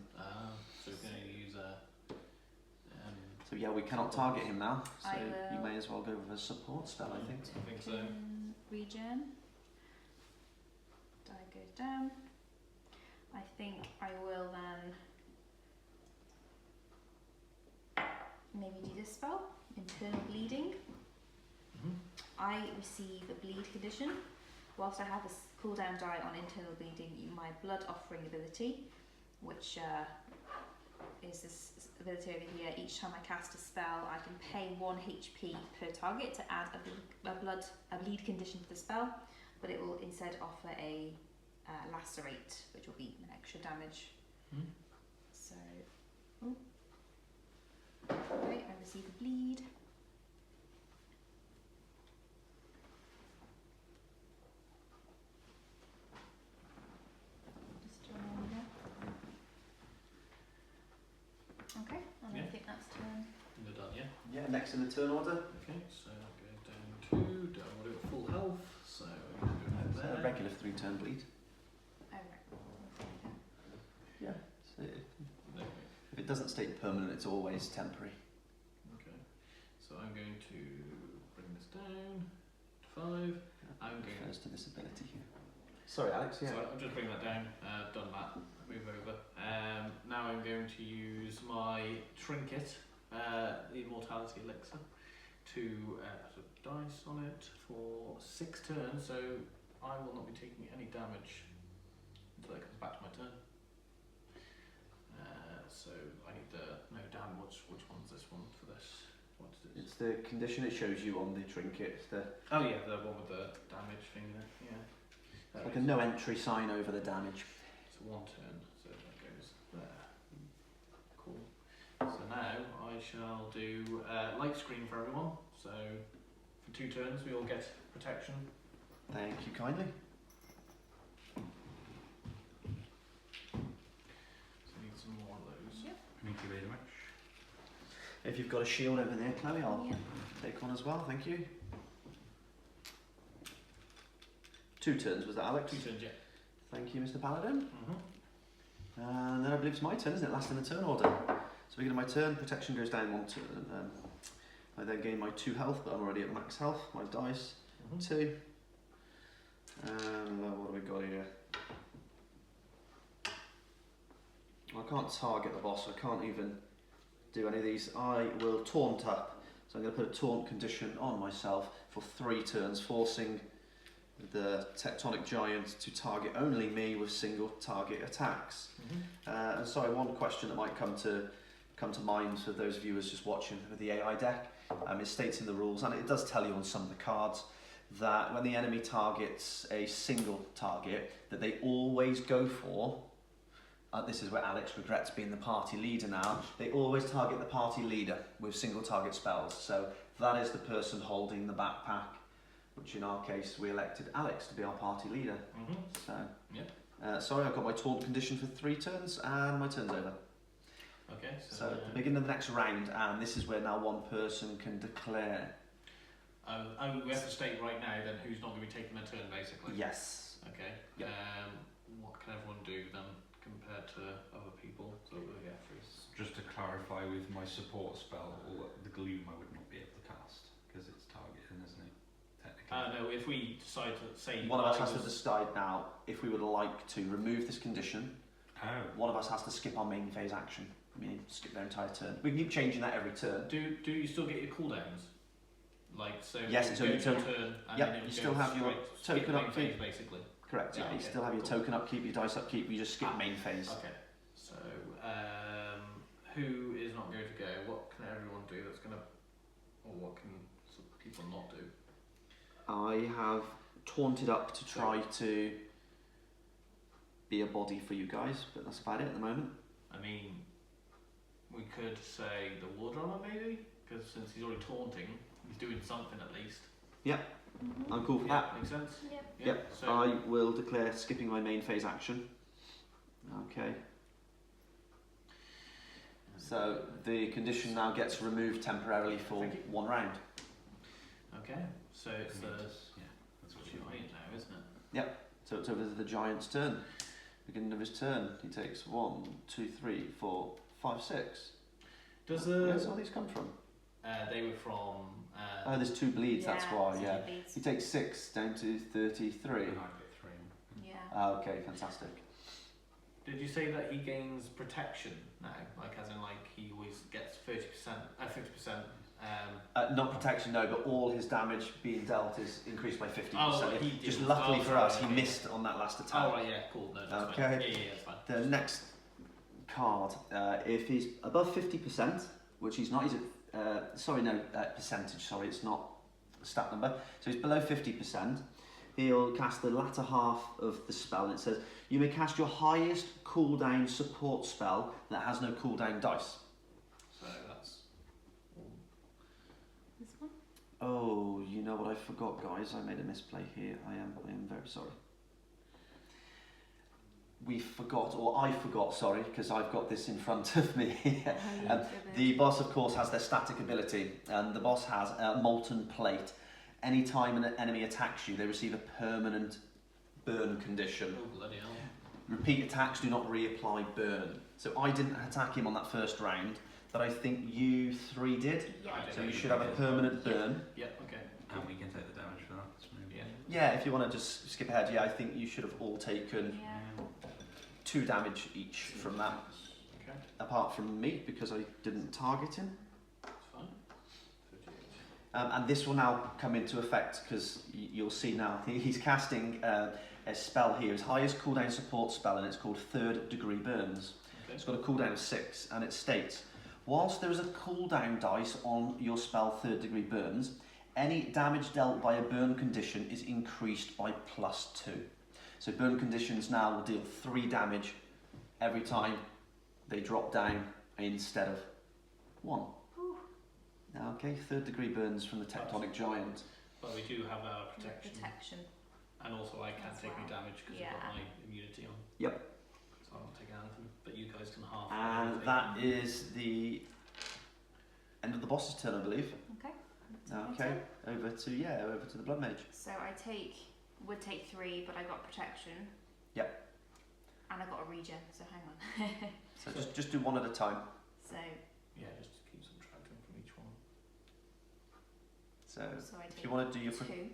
So we're going to use a. So we cannot target him now. So I you will- may as well go with a support spell, I think. I think so. Regen. Die goes down. I think I will then maybe do this spell, internal bleeding. I receive a bleed condition. Whilst I have a cooldown die on internal bleeding, my blood offering ability, which is this ability over here. Each time I cast a spell, I can pay 1 HP per target to add a bleed condition to the spell, but it will instead offer a lacerate, which will be an extra damage. So, okay, I receive a bleed. Just join there. Okay, and I think that's turn. We're done, yeah? Yeah, next in the turn order. Okay, so that goes down to, don't want to do it full health, so we're going to do it So a there. regular 3-turn bleed. Oh, right. Yeah. So Okay. if it doesn't state permanent, it's always temporary. Okay, so I'm going to bring this down to 5. I'm going. Refers to this ability here. Sorry, Alex. Yeah. So I'll just bring that down. Done that. Move over. Now I'm going to use my trinket, the immortality elixir, to put a dice on it for 6 turns. So I will not be taking any damage until it comes back to my turn. So So I need to know damn which one's this one for this. What is it? It's the condition it shows you on the trinket. It's the Oh yeah, the one with the damage thing there. Yeah. That like a is- no entry sign over the damage. It's one turn, so that goes there. Cool. So now I shall do light screen for everyone. So for 2 turns we all get protection. Thank you kindly. So I need some more of those. Yep. Thank you very much. If you've got a shield over there, Chloe, I'll Yep. take one as well. Thank you. 2 turns, was that Alex? 2 turns, yeah. Thank you, Mr. Paladin. Mm-hmm. And then I believe it's my turn, isn't it? Last in the turn order. So beginning of my turn, protection goes down 1 turn. I then gain my 2 health, but I'm already at max health. My dice, 2. And what have we got here? I can't target the boss, I can't even do any of these. I will taunt up. So I'm going to put a taunt condition on myself for 3 turns, forcing the Tectonic Giant to target only me with single target attacks. Mm-hmm. And sorry, one question that might come to mind for those viewers just watching with the AI deck, it states in the rules, and it does tell you on some of the cards, that when the enemy targets a single target, that they always go for, this is where Alex regrets being the party leader now, they always target the party leader with single target spells. So that is the person holding the backpack, which in our case we elected Alex to be our party leader. Mm-hmm. So, Yep. sorry, I've got my taunt condition for 3 turns and my turn's over. Okay, So at the beginning of the next round, and this is where now one person can declare. we have to state right now then who's not going to be taking their turn, basically. Yes. Okay. Yep. What can everyone do then compared to other people? So we'll get through. Just to clarify, with my support spell, or the gloom, I would not be able to cast because it's targeting, isn't it? Technically. No, if we decide to say One of us has to decide now if we would like to remove this condition. Oh. One of us has to skip our main phase action. Meaning skip their entire turn. We can keep changing that every turn. Do you still get your cooldowns? Like so. Yes, you so go you to your turn- turn. And yep, then it you would still go have your straight- skip token main upkeep. phase, basically. Correct. Yeah. Yeah, You okay, still have your cool. token upkeep, your dice upkeep. You just skip main phase. Okay. So who is not going to go? What can everyone do that's gonna, or what can some people not do? I have taunted up to try to be a body for you guys, but that's about it at the moment. I mean, we could say the war drummer maybe, because since he's already taunting, he's doing something at least. Mm-hmm. I'm cool for that. Makes sense. Yep. Yeah. Yep. So I will declare skipping my main phase action. Okay. So the condition now gets removed temporarily for Thank you. 1 round. okay. So it's the Yeah, that's what you giant mean. now, isn't it? So it's over to the giant's turn. Beginning of his turn, he takes 1, 2, 3, 4, 5, 6. Does Where's all these come from? they were from Oh, there's 2 bleeds. That's why. so Yeah. it bleeds. He takes 6 down to 33. And I get 3. Yeah. Okay, fantastic. Did you say that he gains protection now? Like as in like he always gets 30%, 50%. Not protection, no, but all his damage being dealt is increased by 50%. Oh, he did. Just luckily Oh, for us, sorry, he okay. missed on that last attack. Oh right, yeah, cool. No, that's Okay. fine. Yeah, that's fine. The next card, if he's above 50%, which he's not, he's at, percentage, sorry, it's not a stat number. So he's below 50%, he'll cast the latter half of the spell, and it says, you may cast your highest cooldown support spell that has no cooldown dice. So that's This one. Oh, you know what I forgot, guys? I made a misplay here. I am very sorry. We forgot, or I forgot, sorry, because I've got this in front of me. The boss, of course, has their static ability, and the boss has a molten plate. Anytime an enemy attacks you, they receive a permanent burn condition. oh bloody hell. Repeat attacks do not reapply burn. So I didn't attack him on that first round, but I think you 3 did. Yeah. So you should have a permanent burn. Yep. Okay. And we can take the damage for that. So maybe. Yeah. Yeah, if you want to just skip ahead, yeah, I think you should have all taken Yeah. 2 damage each from that, Okay. apart from me, because I didn't target him. That's fine. 38. And this will now come into effect, because you'll see now, he's casting a spell here, his highest cooldown support spell, and it's called 3rd Degree Burns. Okay. It's got a cooldown of 6, and it states, whilst there is a cooldown dice on your spell 3rd degree burns, any damage dealt by a burn condition is increased by +2. So burn conditions now will deal 3 damage every time they drop down instead of 1. Ooh. Now, okay, 3rd degree burns from the Tectonic Giant. But we do have our protection. Protection. And also I can't As take any well. damage because Yeah. I've got my immunity on. Yep. So I'm not taking anything. But you guys can half. And that is the end of the boss's turn, I believe. Okay. Okay, over to the Blood Mage. So I would take 3, but I got protection. Yep. And I got a regen, so hang on. So just do one at a time. So Yeah, just keep subtracting from each one. So I if take you want to do your 2.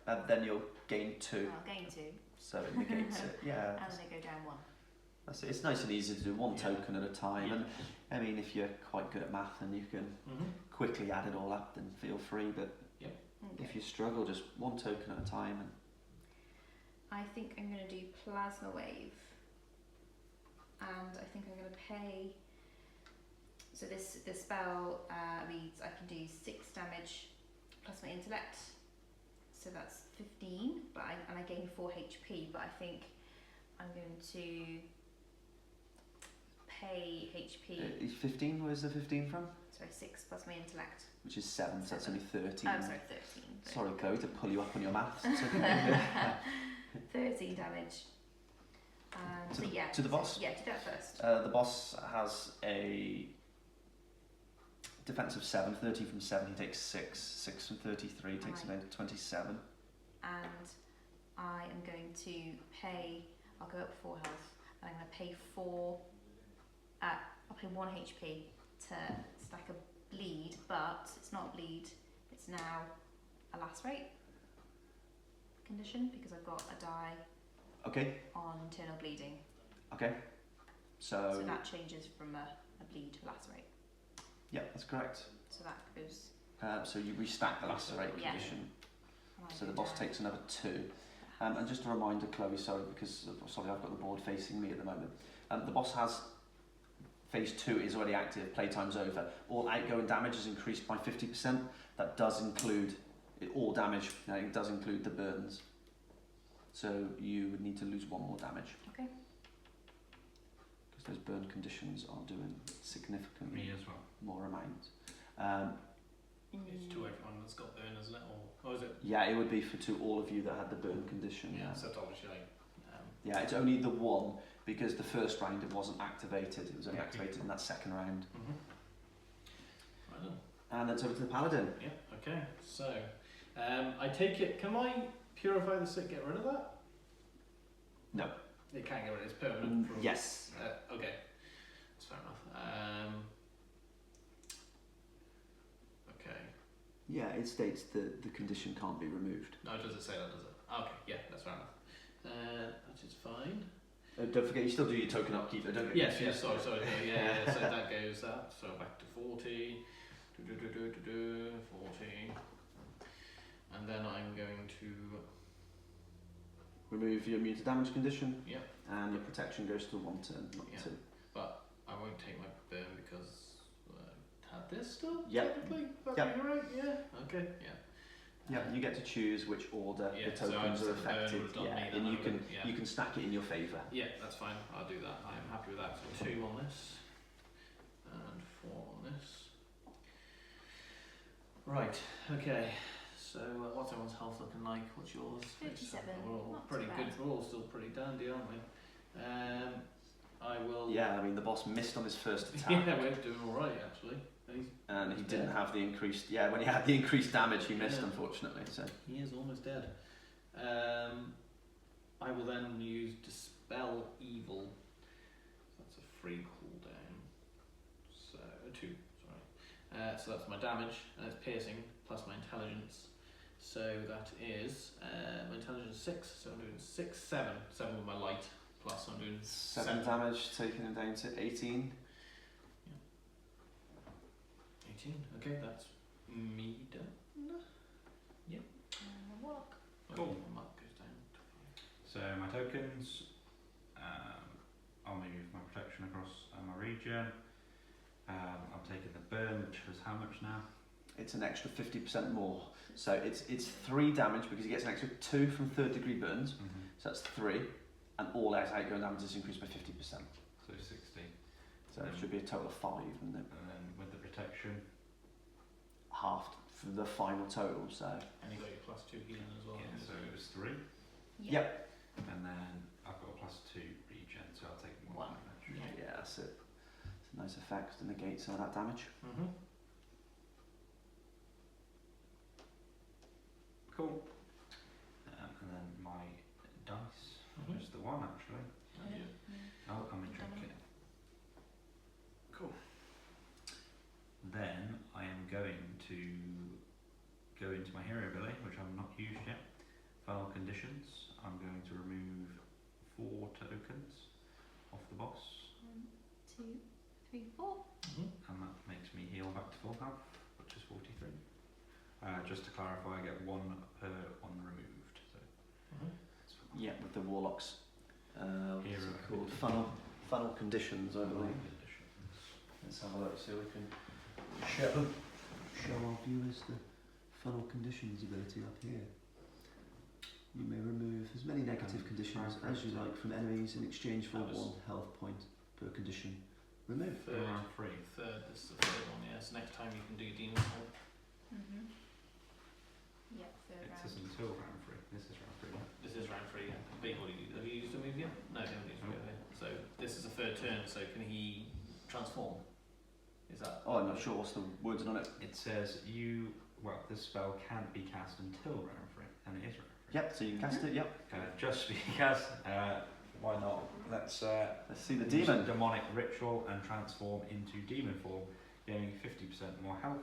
and then you'll gain 2. I'll gain 2. So it negates it. Yeah. And they go down 1. That's it. It's nice and easy to do one Yeah. token at a time. Yeah. And I mean, if you're quite good at math and you can quickly add it all up, then feel free. But Okay. if you struggle, just one token at a time. And I think I'm going to do Plasma Wave. And I think I'm going to pay. So this spell reads I can do 6 damage plus my intellect. So that's 15, and I gain 4 HP. But I think I'm going to pay HP. 15, where's the 15 from? Sorry, 6 plus my intellect. Which is 7, so that's 7. only 13. Oh, sorry, 13. but- Sorry, Chloe, to pull you up on your maths. It's okay. 13 damage. To the boss? Yeah, do that first. The boss has a defense of 7, 13 from 7, he takes 6. 6 from 33 takes him down to 27. And I am going to pay, I'll go up 4 health, and I'm going to pay 1 HP to stack a bleed, but it's not a bleed, it's now a lacerate condition because I've got a die Okay, on internal bleeding. okay. So that changes from a bleed to lacerate. Yeah, that's correct. So that goes. So you restack the lacerate Yeah. condition. and I So the go boss down. takes another 2. And just a reminder, Chloe, because I've got the board facing me at the moment. The boss has phase 2 is already active, playtime's over. All outgoing damage is increased by 50%. That does include all damage, it does include the burns. So you would need to lose 1 more damage. Okay. Because those burn conditions are doing significantly Me as well. more amount. It's to everyone that's got burn, isn't it? Or is it? Yeah, it would be to all of you that had the burn condition. Yeah, so it's obviously like. Yeah, it's only the 1 because the first round it wasn't activated. It was only activated in that second round. Right then. And it's over to the paladin. Yeah, okay. So, I take it, can I purify the sick, get rid of that? No. It can't get rid of it, it's permanent. From, Yes. Okay, that's fair enough. Okay. Yeah, it states that the condition can't be removed. No, does it say that, does it? Okay, yeah, that's fair enough. That is fine. Don't forget, you still do your token upkeep, though, don't you? Yes, sorry, yeah, so that goes up, so back to 40, 40, and then I'm going to, Remove your immune to damage condition. yeah, And your protection goes to 1 turn, not Yeah. 2. but I won't take my burn because I had this still, Yep. technically, Yep. that'd be right, yeah, okay, yeah. Yeah, you get to choose which order Yeah, the so I tokens just are have the burn affected. would've done Yeah, me, then and I you can would've- yeah. you can stack it in your favour. Yeah, that's fine, I'll do that, I'm happy with that, so 2 on this, and 4 on this. Right, okay, so what's everyone's health looking like, what's yours? 57, We're all not pretty too good, bad. we're all still pretty dandy, aren't we? I will... Yeah, I mean the boss missed on his first attack. Yeah, we're doing alright actually. And he He's didn't dead. have the increased. Yeah, when he had the increased damage, he missed, Yeah. unfortunately. So He is almost dead. I will then use Dispel Evil. That's a free cooldown. So 2, sorry. So that's my damage, and it's piercing plus my intelligence. So that is my intelligence 6. So I'm doing 6, 7. 7 with my light. Plus I'm doing 7 damage, taking him down to 18. 18. Okay, that's me done. Walk. Cool. My mark goes down to 5. So my tokens, I'll move my protection protection across my region. I'm taking the burn, which is how much now? It's an extra 50% more. So it's 3 damage because he gets an extra 2 from 3rd degree burns. So that's 3, and all outgoing damage is increased by 50%. So 60. So it should be a total of 5, isn't it? And then with the protection, Halved for the final total. So And you got your +2 healing as well. yeah, so it was 3. yep. And then I've got a +2 regen, so I'll take 1 One. damage. Yeah, that's it. It's a nice effect to negate some of that damage. Cool. And then my dice, just the 1 actually. Oh, I'm in drinking. Cool. Then I am going to go into my hero ability, which I've not used yet. Final conditions. I'm going to remove 4 tokens off the boss. 1, 2, 3, 4. And that makes me heal back to full health, which is 43. Just to clarify, I get 1 per 1 removed. So that's fine. Yeah, with the warlocks. What's Hero it called? ability. Funnel conditions, I believe. Conditions. Let's have a look so we can show our viewers the funnel conditions ability up here. You may remove as many negative conditions as you like from enemies in exchange for 1 health point per condition removed. Third. Round 3. This is the 3rd one, yeah. So next time you can do demon form. Yeah, 3rd It round. says until round 3. This is round 3, right? This is round 3, yeah. But have you used a move yet? No, you haven't used a move yet. So this is the 3rd turn, so can he transform? Is that? Oh, I'm not sure what's the words on it. It says this spell can't be cast until round 3, and it is round 3. Yep, so you can cast it, yep. Just because, why not? Let's see the use demon. a demonic ritual and transform into demon form, gaining 50% more health.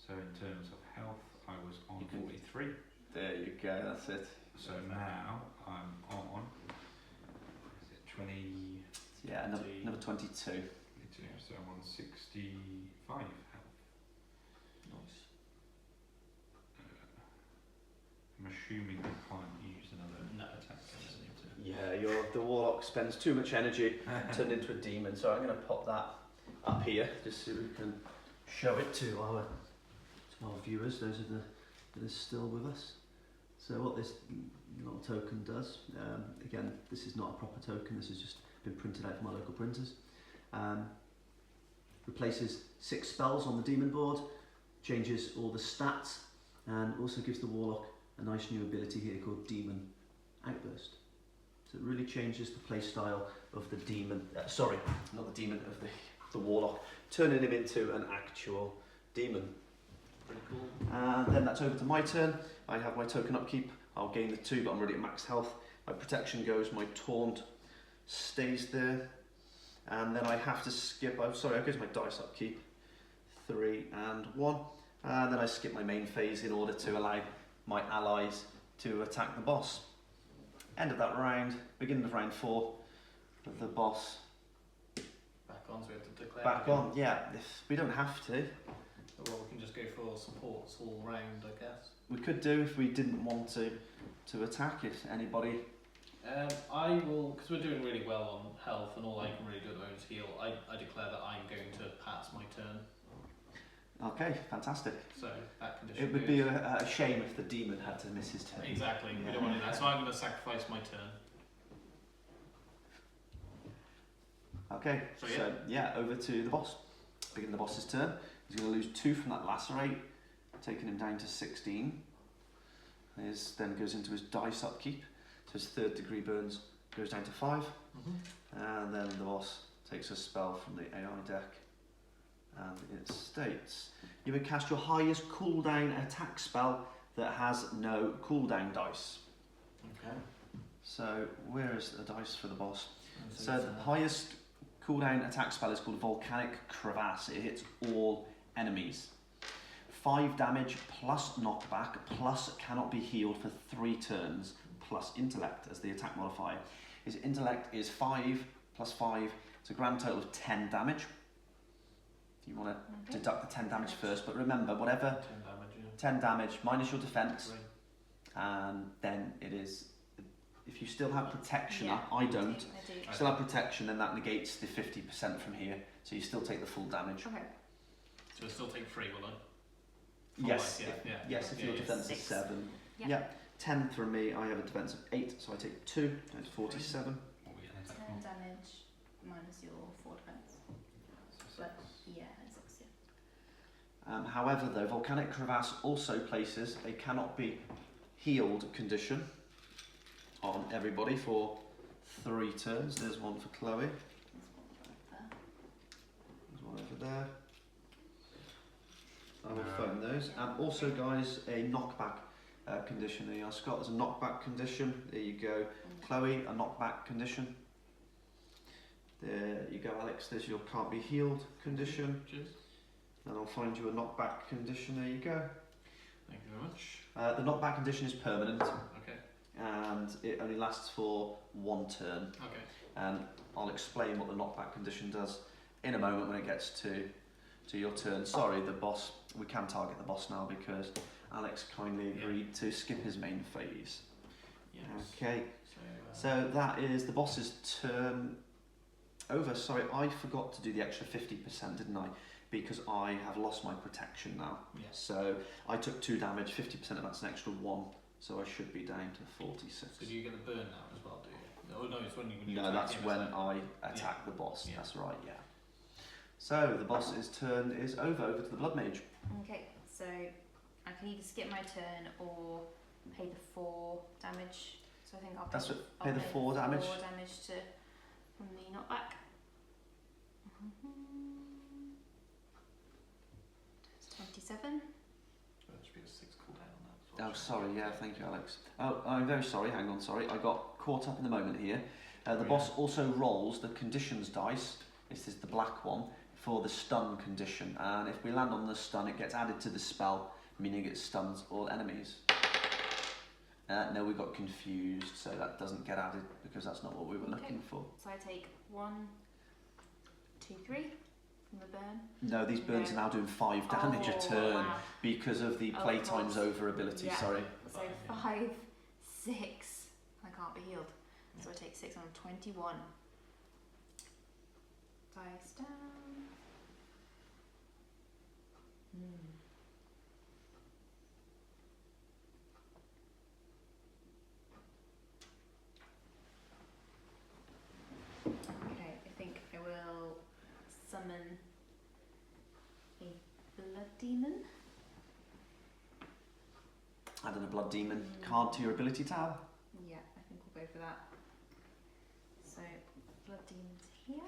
So in terms of health, I was on 43. There you go, that's it. So now I'm on, is it 20? Yeah, another 22. 22, so I'm on 65 health. Nice. I'm assuming I can't use another No. attack. Yeah, the warlock spends too much energy, turned into a demon, so I'm going to pop that up here just so we can show it to our viewers, those of that are still with us. So what this little token does, again, this is not a proper token, this has just been printed out from my local printers. Replaces 6 spells on the demon board, changes all the stats, and also gives the warlock a nice new ability here called Demon Outburst. So it really changes the play style of the demon, sorry, not the demon, of the warlock, turning him into an actual demon. Pretty cool. And then that's over to my turn. I have my token upkeep. I'll gain the 2, but I'm already at max health. My protection goes, my taunt stays there. And then I have to skip, I guess my dice upkeep. 3 and 1. And then I skip my main phase in order to allow my allies to attack the boss. End of that round, beginning of round 4, with the boss Back on, so we have to declare. back on. Yeah, if we don't have to. Well, we can just go for supports all round, I guess. We could do if we didn't want to attack it. Anybody? I will, because we're doing really well on health, and all I can really do at the moment is heal. I declare that I'm going to pass my turn. Okay, fantastic. So that condition. It would be a shame if the demon had to miss his turn. Exactly. Yeah. We don't want to do that. So I'm going to sacrifice my turn. Okay, so yeah, over to the boss. Begin the boss's turn. He's going to lose 2 from that lacerate, taking him down to 16. Then goes into his dice upkeep. So his 3rd degree burns goes down to 5. And then the boss takes a spell from the AI deck. And it states, you may cast your highest cooldown attack spell that has no cooldown dice. Okay. So where is the dice for the boss? So So the highest cooldown attack spell is called Volcanic Crevasse. It hits all enemies. 5 damage plus knockback plus cannot be healed for 3 turns plus intellect as the attack modifier. His intellect is 5 plus 5. It's a grand total of 10 damage. You want to deduct the 10 damage first, but remember, whatever 10 damage, yeah. 10 damage minus your defense, Great. and then it is if you still have protection, Yeah, I don't. I do. If you still have protection, then that negates the 50% from here, so you still take the full damage. Okay. So I still take 3, will I? Yes, Life, yeah, yes, if your defense is 6. 7. Yeah. Yeah. 10 from me, I have a defense of 8, so I take 2, down to 47. Oh, yeah. 10 damage minus your 4 defense. But yeah, and 6, yeah. However, though, Volcanic Crevasse also places a cannot be healed condition on everybody for 3 turns. There's one for Chloe. There's one right there. There's one over there. I will phone those. And also, guys, a knockback condition. There you are, Scott. There's a knockback condition. There you go. Chloe, a knockback condition. There you go, Alex. There's your can't be healed condition. Cheers. And I'll find you a knockback condition. There you go. Thank you very much. The knockback condition is permanent, Okay. and it only lasts for 1 turn. Okay. And I'll explain what the knockback condition does in a moment when it gets to your turn. Sorry, the boss. We can target the boss now because Alex kindly agreed to skip his main phase. Yes. Okay. So, So that is the boss's turn over. Sorry, I forgot to do the extra 50%, didn't I? Because I have lost my protection now. yes. So I took 2 damage, 50% of that's an extra 1. So I should be down to 46. So do you get the burn now as well, do you? Oh no, it's when you No, attack that's him, when isn't it? I attack the boss. Yeah. That's right, yeah. So the boss's turn is over to the Blood Mage. Okay, so I can either skip my turn or pay the 4 damage. So I think I'll That's pay, what, pay the 4 damage. 4 damage to from the knockback. It's 27. There should be a 6 cooldown on that as well. Oh, sorry, yeah, thank you, Alex. Oh, I'm very sorry, hang on, sorry. I got caught up in the moment here. The boss also rolls the conditions dice. This is the black one for the stun condition. And if we land on the stun, it gets added to the spell, meaning it stuns all enemies. No, we got confused, so that doesn't get added because that's not what we were looking for. So I take 1, 2, 3 from the burn. No, these burns are now doing 5 damage a turn Wow. because of the Of playtime's course. over ability, Yeah. sorry. So 5, 6. I can't be healed. So I take 6 on 21. Dice down. Okay, I think I will summon a blood demon. Adding a blood demon card to your ability tab. Yeah, I think we'll go for that. So, blood demon's here.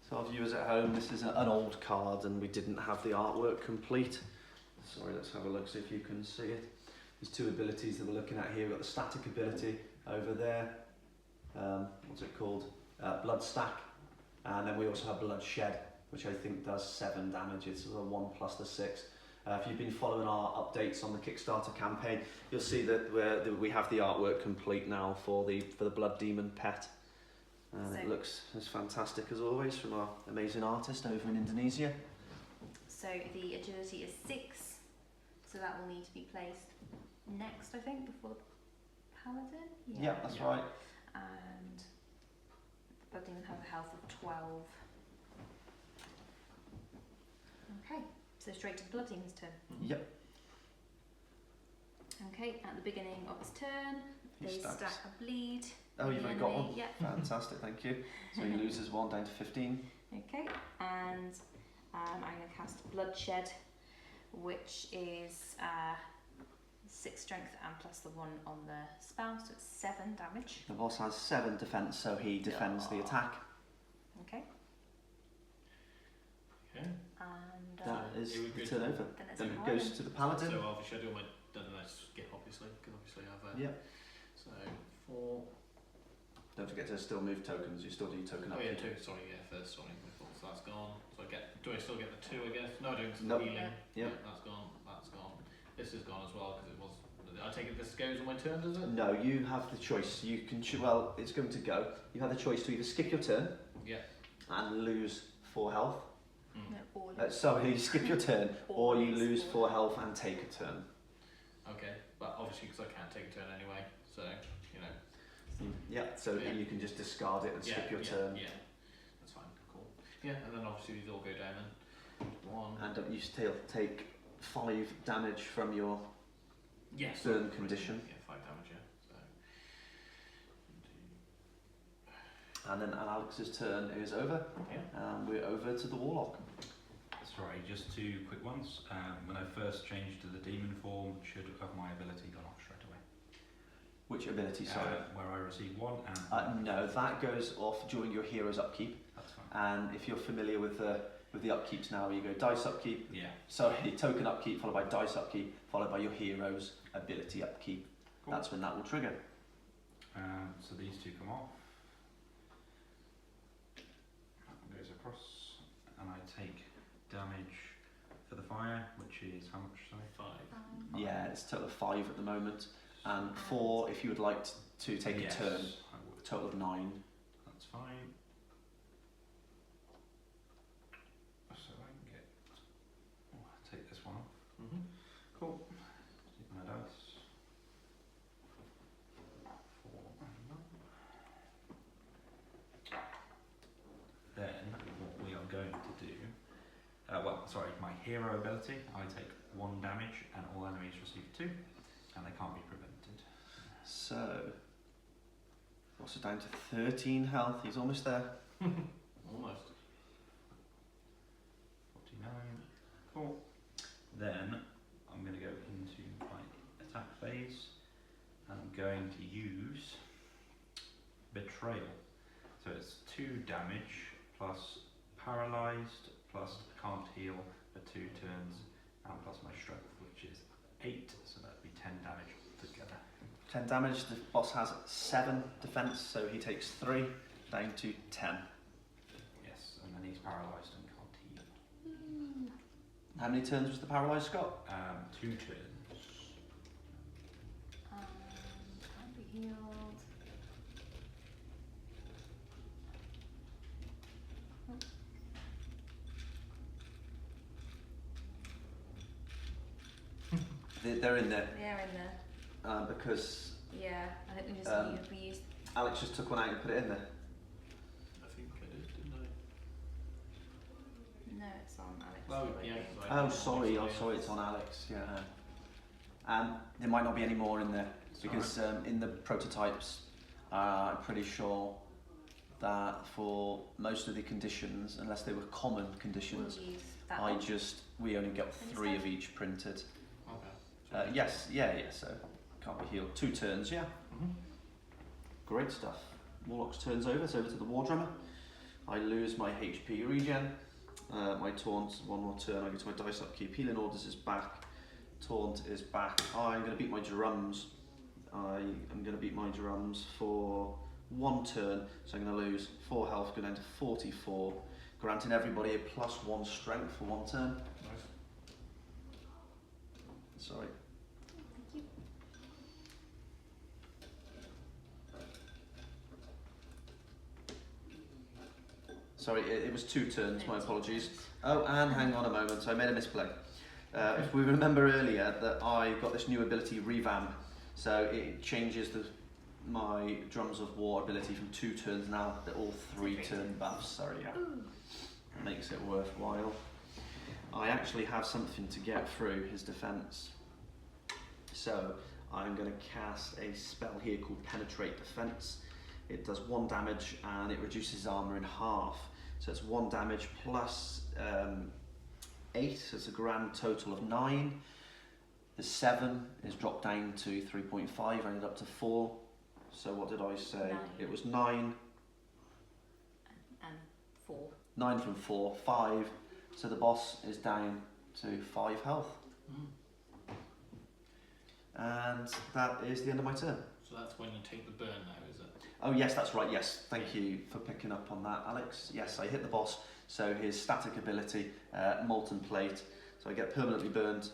So our viewers at home, this is an old card and we didn't have the artwork complete. Sorry, let's have a look, see if you can see it. There's 2 abilities that we're looking at here. We've got the static ability over there. What's it called? Blood stack. And then we also have blood shed, which I think does 7 damage. It's the 1 plus the 6. If you've been following our updates on the Kickstarter campaign, you'll see that we have the artwork complete now for the blood demon pet. And it looks as fantastic as always from our amazing artist over in Indonesia. So the agility is 6, so that will need to be placed next, I think, before the paladin. Yeah, that's right. And the blood demon has a health of 12. Okay, so straight to the blood demon's turn. Yep. Okay, at the beginning of his turn, He they stacks. stack a bleed. Oh, you've already got enemy. one? Yeah. Fantastic, thank you. So he loses 1 down to 15. Okay, and I'm going to cast Bloodshed, which is 6 strength and plus the 1 on the spell, so it's 7 damage. The boss has 7 defense, so he defends the attack. Okay, Okay. and That is it would the go turn to- over. then it's Then a it paladin. goes to the paladin. So obviously I do my skip obviously, because obviously I have a... Yeah. So 4... Don't forget to still move tokens. You still do token Oh up. yeah, 2, sorry, yeah, first, sorry, my fault. So that's gone. So do I still get the 2 I guess? No, I don't, it's Nope. healing. Yep. Yeah, that's gone, that's gone. This is gone as well, because it was... I take it this goes on my turn, does it? No, you have the choice. You can well, it's going to go. You have the choice to either skip your turn Yeah. and lose 4 health. No, or Sorry, you skip your turn, or you lose 4 health and take a turn. Okay, but obviously because I can't take a turn anyway, so you know. Yeah, so Yeah. you can just discard it and skip your yeah, turn. Yeah, that's fine. Cool. Yeah, and then obviously these all go down then. 1. And you still take 5 damage from your Yes. burn condition. Yeah, 5 damage. Yeah. So. And then Alex's turn is over. Yeah. We're over to the Warlock. Sorry, just 2 quick ones. When I first changed to the demon form, should have my ability gone off straight away? Which ability, sorry? Where I receive 1 and... No, that goes off during your hero's upkeep. That's fine. And if you're familiar with the upkeeps now, you go dice upkeep, Yeah. sorry, token upkeep followed by dice upkeep, followed by your hero's ability upkeep. Cool. That's when that will trigger. So these 2 come off. That one goes across. And I take damage for the fire, which is how much, sorry? 5. Yeah, it's a total of 5 at the moment. And 4 if you would like to take Yes, a turn, I would. total of 9. That's fine. So I can get... Oh, I'll take this one off. Cool. Take my dice. 4 and 1. Then, what we are going to do... my hero ability, I take 1 damage and all enemies receive 2, and they can't be prevented. So, what's it down to 13 health? He's almost there. Almost. 49. Cool. Then I'm going to go into my attack phase and I'm going to use Betrayal. So it's 2 damage plus Paralysed plus can't heal for 2 turns and plus my strength, which is 8, so that'd be 10 damage together. 10 damage, the boss has 7 defense, so he takes 3, down to 10. Yes, and then he's paralysed and can't heal. How many turns was the paralysed got? 2 turns. Can't be healed. They're in there They are in there. because Yeah, I think we used. Alex just took one out and put it in there. I think I did, didn't I? No, it's on Alex. Well, yeah. 'Cause I Oh, sorry, it's on Alex. Yeah. There might not be any more in there because in the prototypes, I'm pretty sure that for most of the conditions, unless they were common conditions, We'll use that one. we only got Any 3 of stuff? each printed. Okay. Yes, so can't be healed. 2 turns, yeah. Great stuff. Warlock's turn's over, it's over to the War Drummer. I lose my HP regen. My taunt, 1 more turn, I get to my dice upkeep. Healing Orders is back. Taunt is back. I'm going to beat my drums. I am going to beat my drums for 1 turn, so I'm going to lose 4 health, go down to 44, granting everybody a +1 strength for 1 turn. Nice. Sorry. Thank you. Sorry, it was 2 turns, my It's apologies. turns. Oh, and hang on a moment, I made a misplay. If we remember earlier that I got this new ability revamp, so it changes my Drums of War ability from 2 turns now, they're all 3 turn buffs, sorry, yeah. Makes it worthwhile. I actually have something to get through his defense. So I'm going to cast a spell here called Penetrate Defense. It does 1 damage and it reduces his armor in half. So it's 1 damage plus 8, so it's a grand total of 9. The 7 is dropped down to 3.5, I ended up to 4. So what did I say? 9. It was 9. And 4. 9 from 4, 5. So the boss is down to 5 health. And that is the end of my turn. So that's when you take the burn now, is it? Oh yes, that's right, yes. Thank you for picking up on that, Alex. Yes, I hit the boss, so his static ability, Molten Plate, so I get permanently burned.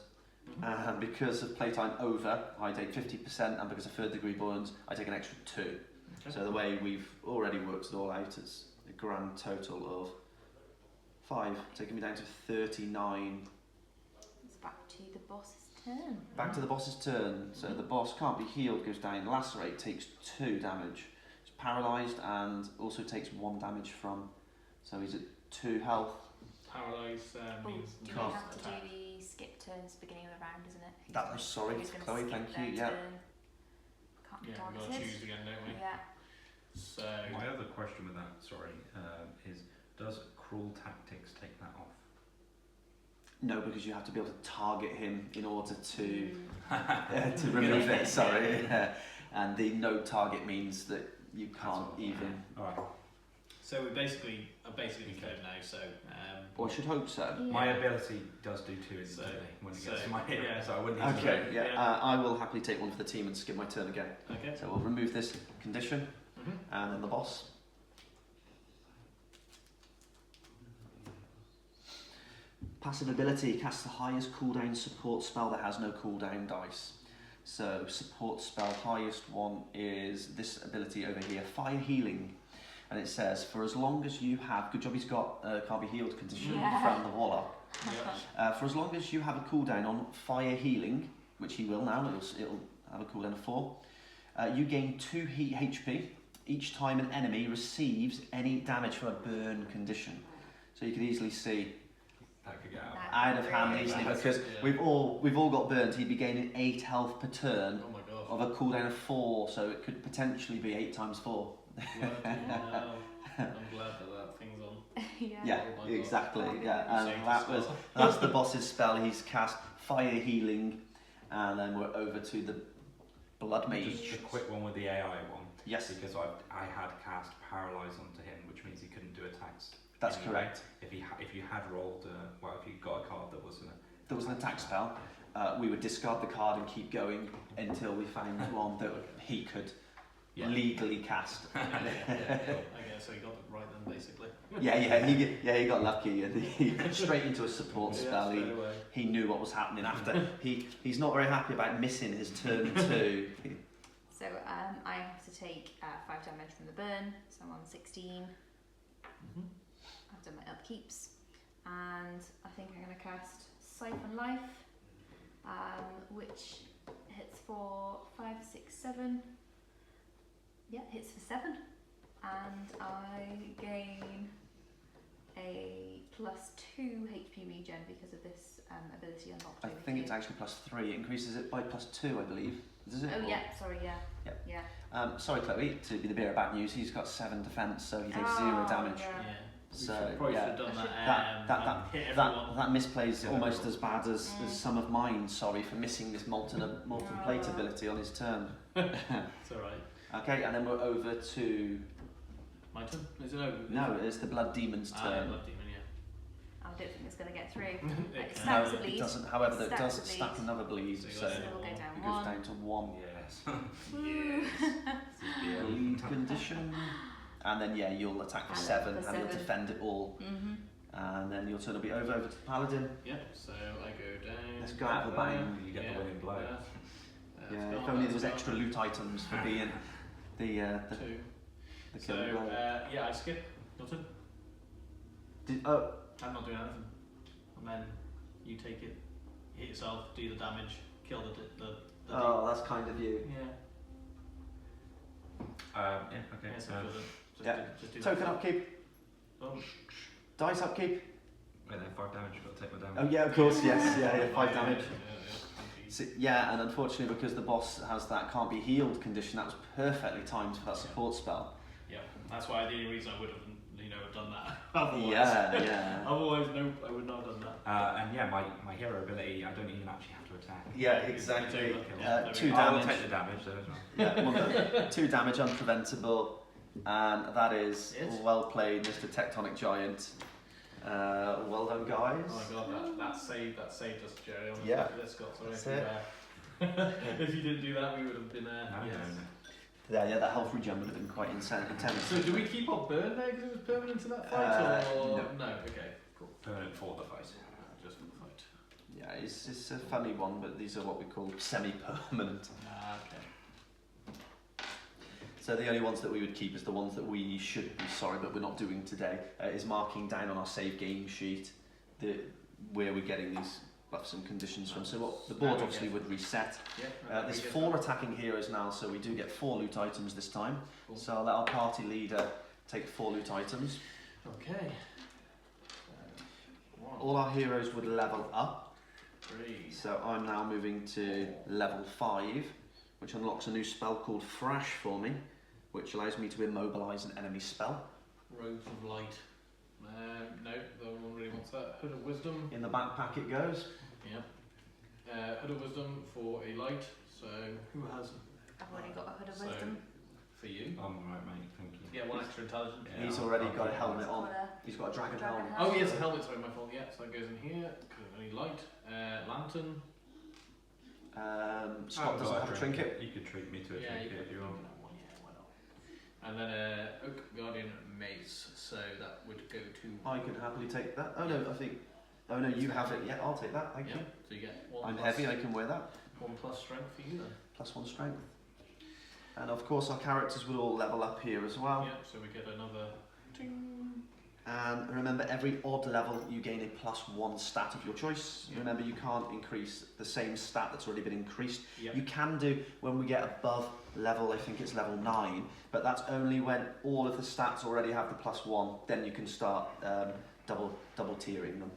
And because of playtime over, I take 50%, and because of 3rd degree burns, I take an extra 2. Okay. So the way we've already worked it all out, it's a grand total of 5, taking me down to 39. It's back to the boss's turn. Back to the boss's turn. So the boss can't be healed, goes down. Lacerate takes 2 damage. He's paralysed and also takes 1 damage from. So he's at 2 health. Paralyze means Do you can't have to attack. do the skip turns beginning of the round, isn't it? That was sorry, Who's gonna Chloe. skip Thank their you. Yeah. turn. Can't be Yeah, we've got to targeted. choose again, don't we? Yeah. So, My other question with that, is does Cruel Tactics take that off? No, because you have to be able to target him in order to Mm. to remove it. Sorry. And the no target means that you can't even. Alright. so we basically are basically cleared now. So, Or I should hope so. Yeah. My ability does do 2 instantly when it gets so- to my hero, yeah. so I wouldn't need to Okay. do Yeah. Yeah. I will happily take 1 for the team and skip my turn again. okay. So we'll remove this condition and then the boss. Passive ability casts the highest cooldown support spell that has no cooldown dice. So support spell highest one is this ability over here, Fire Healing. And it says, for as long as you have, good job he's got can't be healed condition Yeah. from the Warlock. Yeah. For as long as you have a cooldown on Fire Healing, which he will now, it'll have a cooldown of 4, you gain 2 HP each time an enemy receives any damage from a burn condition. So you can easily see that could get out. out of hand Really? easily, Yeah. because we've all got burned. He'd be gaining 8 health per turn Oh my god. of a cooldown of 4, so it could potentially be 8 times 4. Bloody hell. I'm glad that thing's on. Yeah. Yeah, Oh my God. exactly. Yeah, Saved and the spell. that's the boss's spell. He's cast Fire Healing, and then we're over to the Blood Mage. Just a quick one with the AI one. Yes, Because I had cast Paralyze onto him, which means he couldn't do attacks. that's anyway. correct. If you had rolled, if you got a card that was There was an attack spell. We would discard the card and keep going until we found one that he could legally cast. Okay, so you got it right then, basically. He got lucky and he straight into a support spell. straight away. He knew what was happening after. He's not very happy about missing his turn 2. So I have to take 5 damage from the burn, so I'm on 16. I've done my upkeeps, and I think I'm going to cast Siphon Life, which hits for 5, 6, 7. Yeah, hits for 7, and I gain a +2 HP regen because of this ability unlocked. I over think here. it's actually +3. It increases it by +2, I believe. Does it? Oh Or- yeah, sorry, yeah. Yep. Yeah. Sorry, Chloe, to be the bearer of bad news, he's got 7 defense, so he takes 0 Oh, damage. yeah. Yeah. So, Probably yeah. should have done I that. should- And hit everyone. That misplays Yeah. almost as bad as some of mine. Sorry for missing this molten plate Oh. ability on his turn. It's alright. Okay, and then we're over to My turn? Is it over? no, it's the Blood Demon's Ah, turn. Blood Demon, I don't think it's going to get through. yeah. Like, It snap- can. Stacks No, of bleed. it doesn't. However, it Stacks does of bleed. stack another bleed, So you so got it So we'll go down goes 1. down to 1 Yes. bleed condition, and then you'll attack for And 7, for and you'll 7. defend it all, and then your turn will be over to the Paladin. Yep, so I go down. Let's go out of the bang. You get the winning blow. Yeah, if only there was extra loot items for being the 2. the So, killing blow. I skip. Your turn. Oh, I'm not doing anything. And then you take it, hit yourself, do the damage, kill the oh, that's kind of you. Yeah. Okay. Yeah, so just yeah. just do Token that. upkeep, Oh, dice upkeep. Wait, then 5 damage. You've got to take my damage. Oh yeah, of course, yes, yeah, 5 damage. Yeah. So, yeah, and unfortunately, because the boss has that can't be healed condition, that was perfectly timed for that support spell. Yeah, that's why the only reason I would have, done that. Otherwise, Yeah. otherwise, no, I would not have done that. And yeah, my hero ability, I don't even actually have to attack. Yeah, exactly. Yeah, 2 I will damage. take the damage though as well. Yeah, 2 damage, unpreventable, and that is Yes. well played, Mr. Tectonic Giant. Well done, guys. Oh my god, that saved us, Jerry. On Yeah. Let's go. Sorry That's if you didn't do that, we would have been. No. Yeah, that health regen would have been quite intense. So do we keep our burn there because it was permanent to that fight, or no. Okay, cool. Permanent for the fight. Just for the fight. Yeah, it's a funny one, but these are what we call semi-permanent. Okay. So the only ones that we would keep is the ones that we should be sorry, but we're not doing today. Is marking down on our save game sheet where we're getting these buffs and conditions from. So what the board obviously would reset. Yeah. There's 4 attacking heroes now, so we do get 4 loot items this time. Cool. So I'll let our party leader take 4 loot items. Okay. So, 1, All our heroes would level up. 3. So I'm now moving to level 5, which unlocks a new spell called Thrash for me, which allows me to immobilise an enemy spell. Robes of Light. No, no one really wants that. Hood of Wisdom. In the backpack it goes. Yep. Hood of Wisdom for a light. So who has? I've already got a Hood of So- Wisdom. For you. I'm alright, mate. Thank you. Yeah, 1 extra intelligence. Yeah, He's I'll- already I'll got a do helmet that. on. Got a He's got a dragon dragon helmet. helmet. Oh yes, a helmet. Sorry, my fault. Yeah, so that goes in here. Because I need light. Lantern. Scott I've doesn't got have a trinket. You could treat me to a Yeah, trinket if you want. one. Yeah, why not? And then Oak Guardian Mace. So that would go to. I can happily take that. Oh no, I think. Oh no, you have it. Yeah, I'll take that. Thank Yeah. you. So you get 1 I'm plus, heavy. I can wear that. 1 plus strength for you then. +1 strength. And of course, our characters will all level up here as well. Yeah. So we get another. Ting. And remember, every odd level you gain a +1 stat of your choice. Yeah. Remember, you can't increase the same stat that's already been increased. Yeah. You can do when we get above level, I think it's level 9, but that's only when all of the stats already have the +1. Then you can start double tiering them.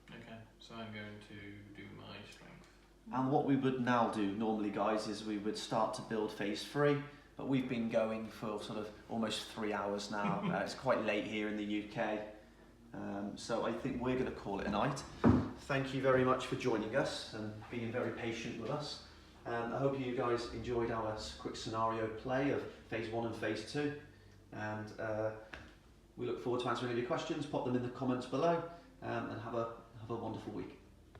Okay. So I'm going to do my strength. And what we would now do normally, guys, is we would start to build phase 3, but we've been going for sort of almost 3 hours now. It's quite late here in the UK, so I think we're going to call it a night. Thank you very much for joining us and being very patient with us. I hope you guys enjoyed our quick scenario play of phase 1 and phase 2, and we look forward to answering any of your questions. Pop them in the comments below, and have a wonderful week.